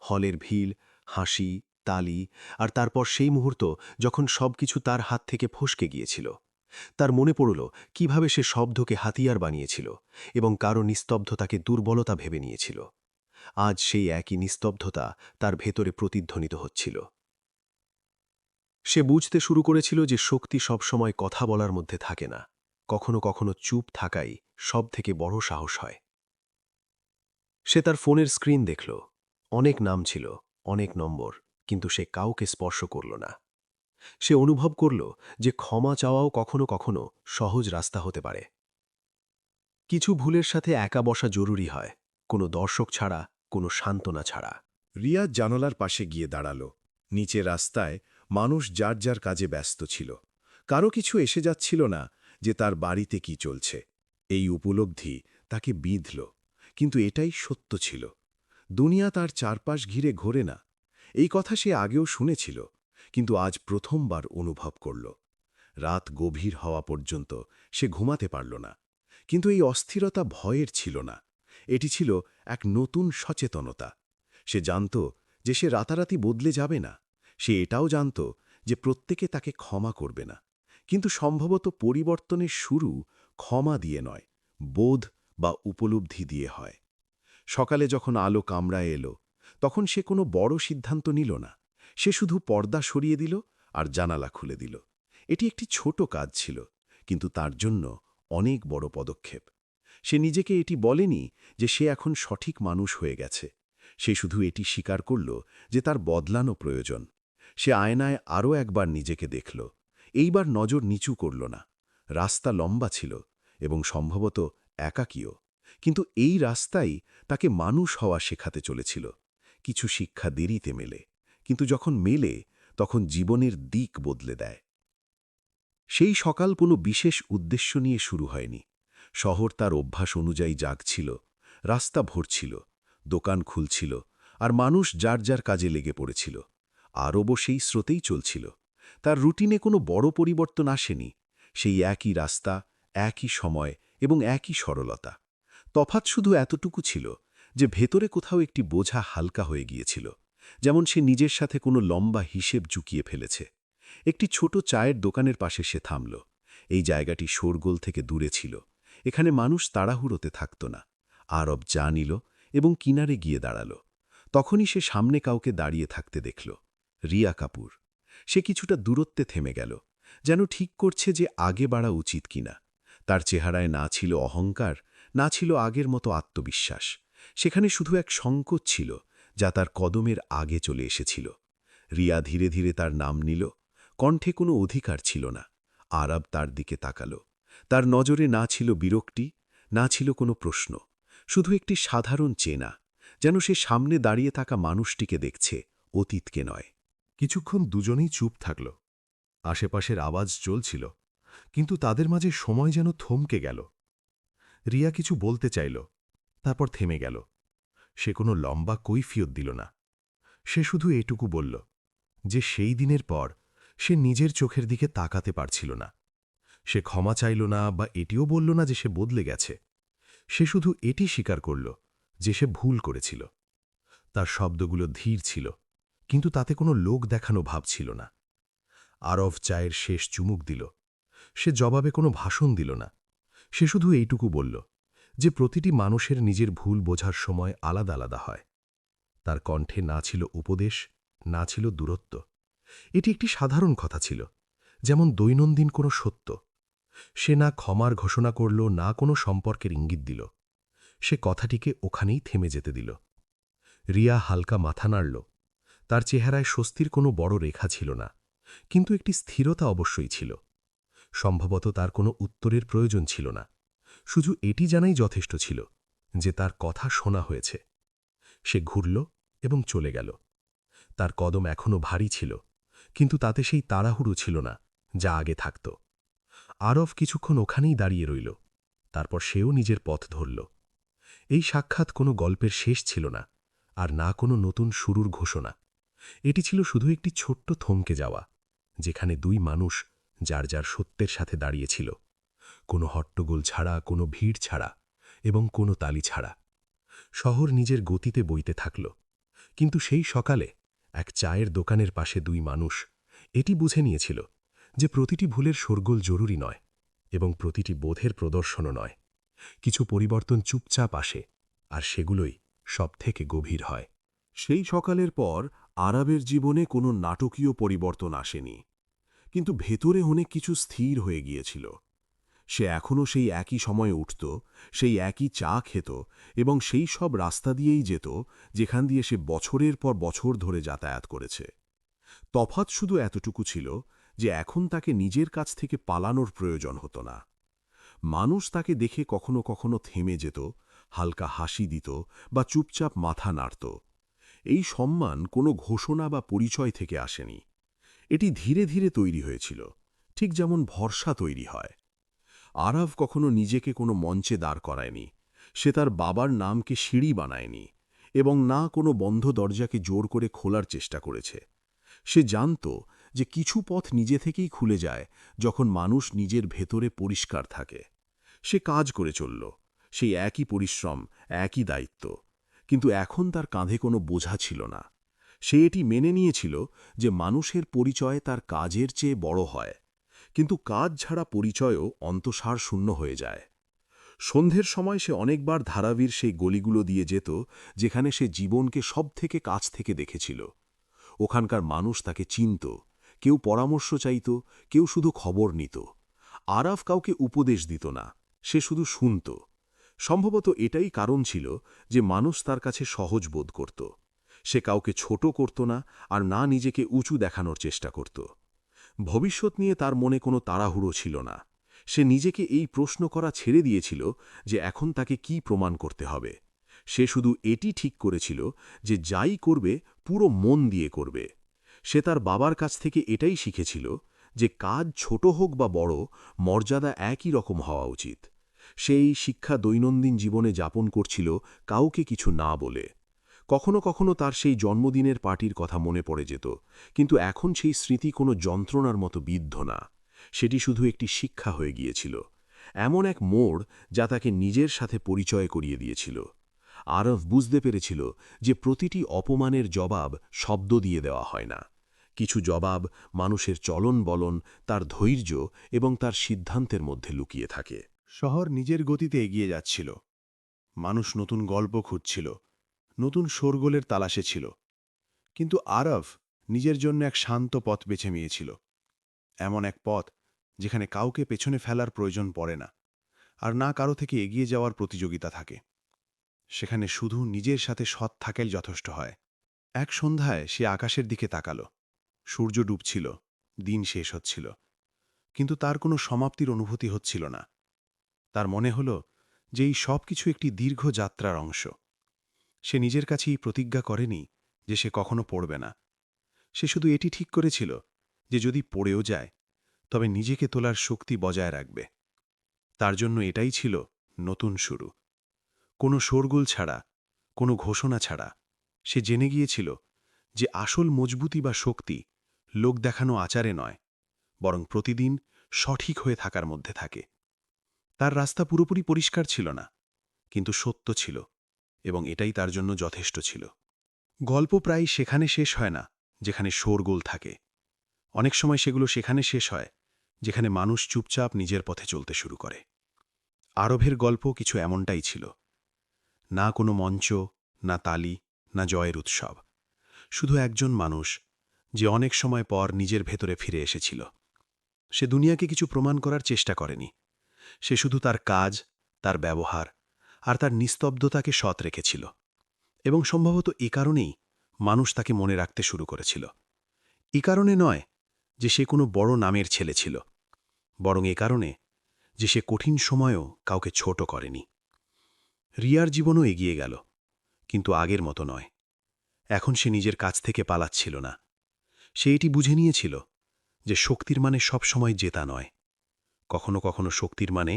হলের ভিড়, হাসি, তালি, আর তারপর সেই মুহূর্ত যখন সবকিছু তার হাত থেকে ফসকে গিয়েছিল। তার মনে পড়ল কিভাবে সে শব্দকে হাতিয়ার বানিয়েছিল এবং কারো নিস্তব্ধতাকে দুর্বলতা ভেবে নিয়েছিল। আজ সেই একই নিস্তব্ধতা তার ভেতরে প্রতিধ্বনিত হচ্ছিল। সে বুঝতে শুরু করেছিল যে শক্তি সবসময় কথা বলার মধ্যে থাকে না, কখনো কখনো চুপ থাকাই সব থেকে বড় সাহস হয়। সে তার ফোনের স্ক্রিন দেখল। অনেক নাম ছিল, অনেক নম্বর, কিন্তু সে কাউকে স্পর্শ করল না। সে অনুভব করল যে ক্ষমা চাওয়াও কখনো কখনো সহজ রাস্তা হতে পারে। কিছু ভুলের সাথে একা বসা জরুরি হয়, কোনো দর্শক ছাড়া, কোনো সান্ত্বনা ছাড়া। রিয়া জানালার পাশে গিয়ে দাঁড়াল। নিচে রাস্তায় মানুষ যার যার কাজে ব্যস্ত ছিল। কারো কিছু এসে যাচ্ছিল না যে তার বাড়িতে কি চলছে। এই উপলব্ধি তাকে বিঁধল, কিন্তু এটাই সত্য ছিল। দুনিয়া তার চারপাশ ঘিরে ঘোরে না। এই কথা সে আগেও শুনেছিল, কিন্তু আজ প্রথমবার অনুভব করল। রাত গভীর হওয়া পর্যন্ত সে ঘুমাতে পারল না, কিন্তু এই অস্থিরতা ভয়ের ছিল না। এটি ছিল এক নতুন সচেতনতা। সে জানত যে সে রাতারাতি বদলে যাবে না। সে এটাও জানত যে প্রত্যেকে তাকে ক্ষমা করবে না, কিন্তু সম্ভবত পরিবর্তনের শুরু ক্ষমা দিয়ে নয়, বোধ বা উপলব্ধি দিয়ে হয়। সকালে যখন আলো কামরায় এলো, তখন সে কোনো বড় সিদ্ধান্ত নিল না। সে শুধু পর্দা সরিয়ে দিল আর জানালা খুলে দিল। এটি একটি ছোট কাজ ছিল, কিন্তু তার জন্য অনেক বড় পদক্ষেপ। সে নিজেকে এটি বলেনি যে সে এখন সঠিক মানুষ হয়ে গেছে। সে শুধু এটি স্বীকার করল যে তার বদলানো প্রয়োজন। সে আয়নায় আরও একবার নিজেকে দেখল। এইবার নজর নিচু করল না। রাস্তা লম্বা ছিল এবং সম্ভবত একাকীও, কিন্তু এই রাস্তাই তাকে মানুষ হওয়া শেখাতে চলেছিল। কিছু শিক্ষা দেরিতে মেলে, কিন্তু যখন মেলে তখন জীবনের দিক বদলে দেয়। সেই সকাল কোনো বিশেষ উদ্দেশ্য নিয়ে শুরু হয়নি। শহর তার অভ্যাস অনুযায়ী জাগছিল, রাস্তা ভরছিল, দোকান খুলছিল, আর মানুষ যার যার কাজে লেগে পড়েছিল। আরবও সেই স্রোতেই চলছিল। তার রুটিনে কোনো বড় পরিবর্তন আসেনি, সেই একই রাস্তা, একই সময় এবং একই সরলতা। তফাৎ শুধু এতটুকু ছিল যে ভেতরে কোথাও একটি বোঝা হালকা হয়ে গিয়েছিল, যেমন সে নিজের সাথে কোনো লম্বা হিসেব চুকিয়ে ফেলেছে। একটি ছোট চায়ের দোকানের পাশে সে থামল। এই জায়গাটি শোরগোল থেকে দূরে ছিল, এখানে মানুষ তাড়াহুড়োতে থাকত না। আরব চা নিল এবং কিনারে গিয়ে দাঁড়াল। তখনই সে সামনে কাউকে দাঁড়িয়ে থাকতে দেখল, রিয়া কাপুর। সে কিছুটা দূরত্বে থেমে গেল, যেন ঠিক করছে যে আগে বাড়া উচিত কিনা। তার চেহারায় না ছিল অহংকার, না ছিল আগের মতো আত্মবিশ্বাস। সেখানে শুধু এক সংকোচ ছিল, যা তার কদমের আগে চলে এসেছিল। রিয়া ধীরে ধীরে তার নাম নিল, কণ্ঠে কোনো অধিকার ছিল না। আরব তার দিকে তাকাল। তার নজরে না ছিল বিরক্তি, না ছিল কোনো প্রশ্ন, শুধু একটি সাধারণ চেনা, যেন সে সামনে দাঁড়িয়ে থাকা মানুষটিকে দেখছে, অতীতকে নয়। কিছুক্ষণ দুজনেই চুপ থাকল। আশেপাশের আওয়াজ চলছিল, কিন্তু তাদের মাঝে সময় যেন থমকে গেল। রিয়া কিছু বলতে চাইল, তারপর থেমে গেল। সে কোনো লম্বা কৈফিয়ত দিল না। সে শুধু এটুকু বলল যে সেই দিনের পর সে নিজের চোখের দিকে তাকাতে পারছিল না। সে ক্ষমা চাইল না বা এটিও বলল না যে সে বদলে গেছে। সে শুধু এটি স্বীকার করল যে সে ভুল করেছিল। তার শব্দগুলো ধীর ছিল, কিন্তু তাতে কোনো লোক দেখানো ভাব ছিল না। আরব চায়ের শেষ চুমুক দিল। সে জবাবে কোনো ভাষণ দিল না। সে শুধু এইটুকু বলল যে প্রতিটি মানুষের নিজের ভুল বোঝার সময় আলাদা আলাদা হয়। তার কণ্ঠে না ছিল উপদেশ, না ছিল দূরত্ব। এটি একটি সাধারণ কথা ছিল, যেমন দৈনন্দিন কোনো সত্য। সে না ক্ষমার ঘোষণা করল, না কোনো সম্পর্কের ইঙ্গিত দিল। সে কথাটিকে ওখানেই থেমে যেতে দিল। রিয়া হালকা মাথা নাড়ল। তার চেহারায় স্বস্তির কোনো বড় রেখা ছিল না, কিন্তু একটি স্থিরতা অবশ্যই ছিল। সম্ভবত তার কোনো উত্তরের প্রয়োজন ছিল না, শুধু এটি জানাই যথেষ্ট ছিল যে তার কথা শোনা হয়েছে। সে ঘুরল এবং চলে গেল। তার কদম এখনও ভারী ছিল, কিন্তু তাতে সেই তাড়াহুড়ো ছিল না যা আগে থাকত। আরব কিছুক্ষণ ওখানেই দাঁড়িয়ে রইল, তারপর সেও নিজের পথ ধরল। এই সাক্ষাৎ কোনো গল্পের শেষ ছিল না, আর না কোনো নতুন শুরুর ঘোষণা। এটি ছিল শুধু একটি ছোট্ট থমকে যাওয়া, যেখানে দুই মানুষ যার যার সত্যের সাথে দাঁড়িয়েছিল, কোনো হট্টগোল ছাড়া, কোনো ভিড় ছাড়া এবং কোনো তালি ছাড়া। শহর নিজের গতিতে বইতে থাকল, কিন্তু সেই সকালে এক চায়ের দোকানের পাশে দুই মানুষ এটি বুঝে নিয়েছিল যে প্রতিটি ভুলের শোরগোল জরুরি নয় এবং প্রতিটি বোধের প্রদর্শনও নয়। কিছু পরিবর্তন চুপচাপ আসে, আর সেগুলোই সবথেকে গভীর হয়। সেই সকালের পর আরবের জীবনে কোনো নাটকীয় পরিবর্তন আসেনি, কিন্তু ভেতরে অনেক কিছু স্থির হয়ে গিয়েছিল। সে এখনও সেই একই সময়ে উঠত, সেই একই চা খেত এবং সেই সব রাস্তা দিয়েই যেত যেখান দিয়ে সে বছরের পর বছর ধরে যাতায়াত করেছে। তফাৎ শুধু এতটুকু ছিল যে এখন তাকে নিজের কাছ থেকে পালানোর প্রয়োজন হতো না। মানুষ তাকে দেখে কখনো কখনো থেমে যেত, হালকা হাসি দিত বা চুপচাপ মাথা নাড়ত। এই সম্মান কোনো ঘোষণা বা পরিচয় থেকে আসেনি, এটি ধীরে ধীরে তৈরি হয়েছিল, ঠিক যেমন ভরসা তৈরি হয়। আরব কখনো নিজেকে কোনো মঞ্চে দাঁড় করায়নি, সে তার বাবার নামকে সিঁড়ি বানায়নি এবং না কোনো বন্ধ দরজাকে জোর করে খোলার চেষ্টা করেছে। সে জানত যে কিছু পথ নিজে থেকেই খুলে যায় যখন মানুষ নিজের ভেতরে পরিষ্কার থাকে। সে কাজ করে চলল, সেই একই পরিশ্রম, একই দায়িত্ব, কিন্তু এখন তার কাঁধে কোনো বোঝা ছিল না। সে এটি মেনে নিয়েছিল যে মানুষের পরিচয় তার কাজের চেয়ে বড় হয়, কিন্তু কাজ ছাড়া পরিচয়ও অন্তঃসার শূন্য হয়ে যায়। সন্ধ্যের সময় সে অনেকবার ধারাবীর সেই গলিগুলো দিয়ে যেত যেখানে সে জীবনকে সবথেকে কাছ থেকে দেখেছিল। ওখানকার মানুষ তাকে চিনত, কেউ পরামর্শ চাইত, কেউ শুধু খবর নিত। আরব কাউকে উপদেশ দিত না, সে শুধু শুনত। সম্ভবত এটাই কারণ ছিল যে মানুষ তার কাছে সহজ বোধ করত। সে কাউকে ছোট করত না, আর না নিজেকে উঁচু দেখানোর চেষ্টা করত। ভবিষ্যৎ নিয়ে তার মনে কোনো তাড়াহুড়ো ছিল না। সে নিজেকে এই প্রশ্ন করা ছেড়ে দিয়েছিল যে এখন তাকে কি প্রমাণ করতে হবে। সে শুধু এটি ঠিক করেছিল যে যাই করবে পুরো মন দিয়ে করবে। সে তার বাবার কাছ থেকে এটাই শিখেছিল যে কাজ ছোট হোক বা বড়, মর্যাদা একই রকম হওয়া উচিত। সে এই শিক্ষা দৈনন্দিন জীবনে যাপন করছিল, কাউকে কিছু না বলে। কখনো কখনো তার সেই জন্মদিনের পার্টির কথা মনে পড়ে যেত, কিন্তু এখন সেই স্মৃতি কোনো যন্ত্রণার মতো বিদ্ধ না। সেটি শুধু একটি শিক্ষা হয়ে গিয়েছিল, এমন এক মোড় যা তাকে নিজের সাথে পরিচয় করিয়ে দিয়েছিল। আরব বুঝতে পেরেছিল যে প্রতিটি অপমানের জবাব শব্দ দিয়ে দেওয়া হয় না। কিছু জবাব মানুষের চলন বলন, তার ধৈর্য এবং তার সিদ্ধান্তের মধ্যে লুকিয়ে থাকে। শহর নিজের গতিতে এগিয়ে যাচ্ছিল। মানুষ নতুন গল্প খুঁজছিল, নতুন শোরগোলের তালাশে ছিল। কিন্তু আরব নিজের জন্য এক শান্ত পথ বেছে নিয়েছিল, এমন এক পথ যেখানে কাউকে পেছনে ফেলার প্রয়োজন পড়ে না, আর না কারো থেকে এগিয়ে যাওয়ার প্রতিযোগিতা থাকে। সেখানে শুধু নিজের সাথে সৎ থাকাই যথেষ্ট হয়। এক সন্ধ্যায় সে আকাশের দিকে তাকাল। সূর্য ডুবছিল, দিন শেষ হচ্ছিল, কিন্তু তার কোনো সমাপ্তির অনুভূতি হচ্ছিল না। তার মনে হল যে এই সব কিছু একটি দীর্ঘ যাত্রার অংশ। সে নিজের কাছেই প্রতিজ্ঞা করেনি যে সে কখনো পড়বে না। সে শুধু এটি ঠিক করেছিল যে যদি পড়েও যায় তবে নিজেকে তোলার শক্তি বজায় রাখবে। তার জন্য এটাই ছিল নতুন শুরু। কোনো শোরগোল ছাড়া, কোনো ঘোষণা ছাড়া সে জেনে গিয়েছিল যে আসল মজবুতি বা শক্তি লোক দেখানো আচারে নয়, বরং প্রতিদিন সঠিক হয়ে থাকার মধ্যে থাকে। তার রাস্তা পুরোপুরি পরিষ্কার ছিল না, কিন্তু সত্য ছিল, এবং এটাই তার জন্য যথেষ্ট ছিল। গল্প প্রায় সেখানে শেষ হয় না যেখানে শোরগোল থাকে। অনেক সময় সেগুলো সেখানে শেষ হয় যেখানে মানুষ চুপচাপ নিজের পথে চলতে শুরু করে। আরবের গল্প কিছু এমনটাই ছিল। না কোনো মঞ্চ, না তালি, না জয়ের উৎসব। শুধু একজন মানুষ যে অনেক সময় পর নিজের ভেতরে ফিরে এসেছিল। সে দুনিয়াকে কিছু প্রমাণ করার চেষ্টা করেনি। সে শুধু তার কাজ, তার ব্যবহার আর তার নিস্তব্ধতাকে সৎ রেখেছিল। এবং সম্ভবত এ কারণেই মানুষ তাকে মনে রাখতে শুরু করেছিল। এ কারণে নয় যে সে কোনো বড় নামের ছেলে ছিল, বরং এ কারণে যে সে কঠিন সময়েও কাউকে ছোট করেনি। রিয়ার জীবনও এগিয়ে গেল, কিন্তু আগের মতো নয়। এখন সে নিজের কাছ থেকে পালাচ্ছিল না। সে এটি বুঝে নিয়েছিল যে শক্তির মানে সব সময় জেতা নয়। কখনো কখনো শক্তির মানে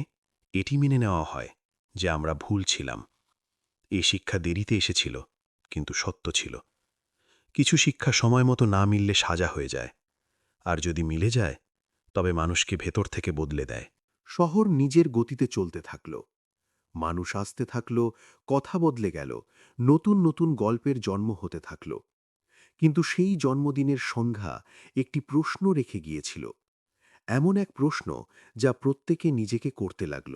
এটি মেনে নেওয়া হয় যে আমরা ভুল ছিলাম। এই শিক্ষা দেরিতে এসেছিল, কিন্তু সত্য ছিল। কিছু শিক্ষা সময় মতো না মিললে সাজা হয়ে যায়, আর যদি মিলে যায় তবে মানুষকে ভেতর থেকে বদলে দেয়। শহর নিজের গতিতে চলতে থাকল। মানুষ আসতে থাকল, কথা বদলে গেল, নতুন নতুন গল্পের জন্ম হতে থাকল। কিন্তু সেই জন্মদিনের সংজ্ঞা একটি প্রশ্ন রেখে গিয়েছিল, এমন এক প্রশ্ন যা প্রত্যেকে নিজেকে করতে লাগল।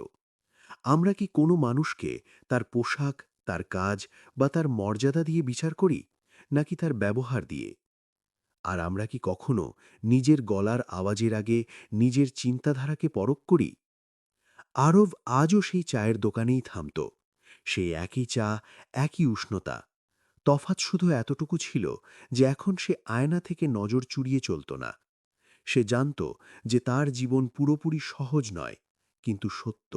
আমরা কি কোনো মানুষকে তার পোশাক, তার কাজ বা তার মর্যাদা দিয়ে বিচার করি, নাকি তার ব্যবহার দিয়ে? আর আমরা কি কখনো নিজের গলার আওয়াজের আগে নিজের চিন্তাধারাকে পরখ করি? আরব আজও সেই চায়ের দোকানেই থামত। সেই একই চা, একই উষ্ণতা। তফাৎ শুধু এতটুকু ছিল যে এখন সে আয়না থেকে নজর চুরিয়ে চলত না। সে জানত যে তার জীবন পুরোপুরি সহজ নয়, কিন্তু সত্য,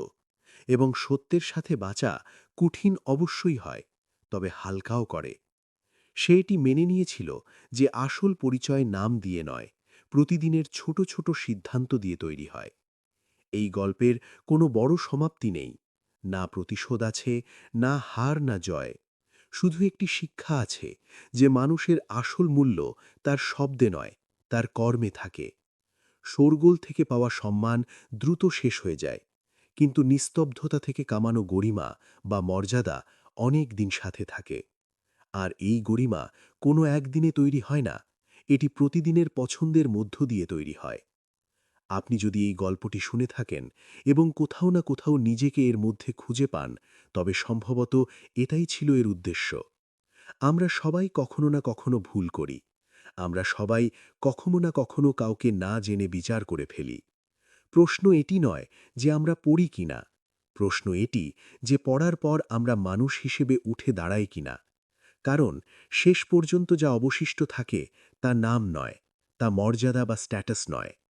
এবং সত্যের সাথে বাঁচা কঠিন অবশ্যই হয়, তবে হালকাও করে। সে এটি মেনে নিয়েছিল যে আসল পরিচয় নাম দিয়ে নয়, প্রতিদিনের ছোট ছোট সিদ্ধান্ত দিয়ে তৈরি হয়। এই গল্পের কোনো বড় সমাপ্তি নেই, না প্রতিশোধ আছে, না হার, না জয়। শুধু একটি শিক্ষা আছে যে মানুষের আসল মূল্য তার শব্দে নয়, তার কর্মে থাকে। শোরগোল থেকে পাওয়া সম্মান দ্রুত শেষ হয়ে যায়, কিন্তু নিস্তব্ধতা থেকে কামানো গরিমা বা মর্যাদা অনেক দিন সাথে থাকে। আর এই গরিমা কোনো একদিনে তৈরি হয় না, এটি প্রতিদিনের পছন্দের মধ্য দিয়ে তৈরি হয়। আপনি যদি এই গল্পটি শুনে থাকেন এবং কোথাও না কোথাও নিজেকে এর মধ্যে খুঁজে পান, তবে সম্ভবত এটাই ছিল এর উদ্দেশ্য। আমরা সবাই কখনো না কখনো ভুল করি। আমরা সবাই কখনো না কখনো কাউকে না জেনে বিচার করে ফেলি। প্রশ্ন এটি নয় যে আমরা পড়ি কিনা, প্রশ্ন এটি যে পড়ার পর আমরা মানুষ হিসেবে উঠে দাঁড়াই কিনা। কারণ শেষ পর্যন্ত যা অবশিষ্ট থাকে তা নাম নয়, তা মর্যাদা বা স্ট্যাটাস নয়,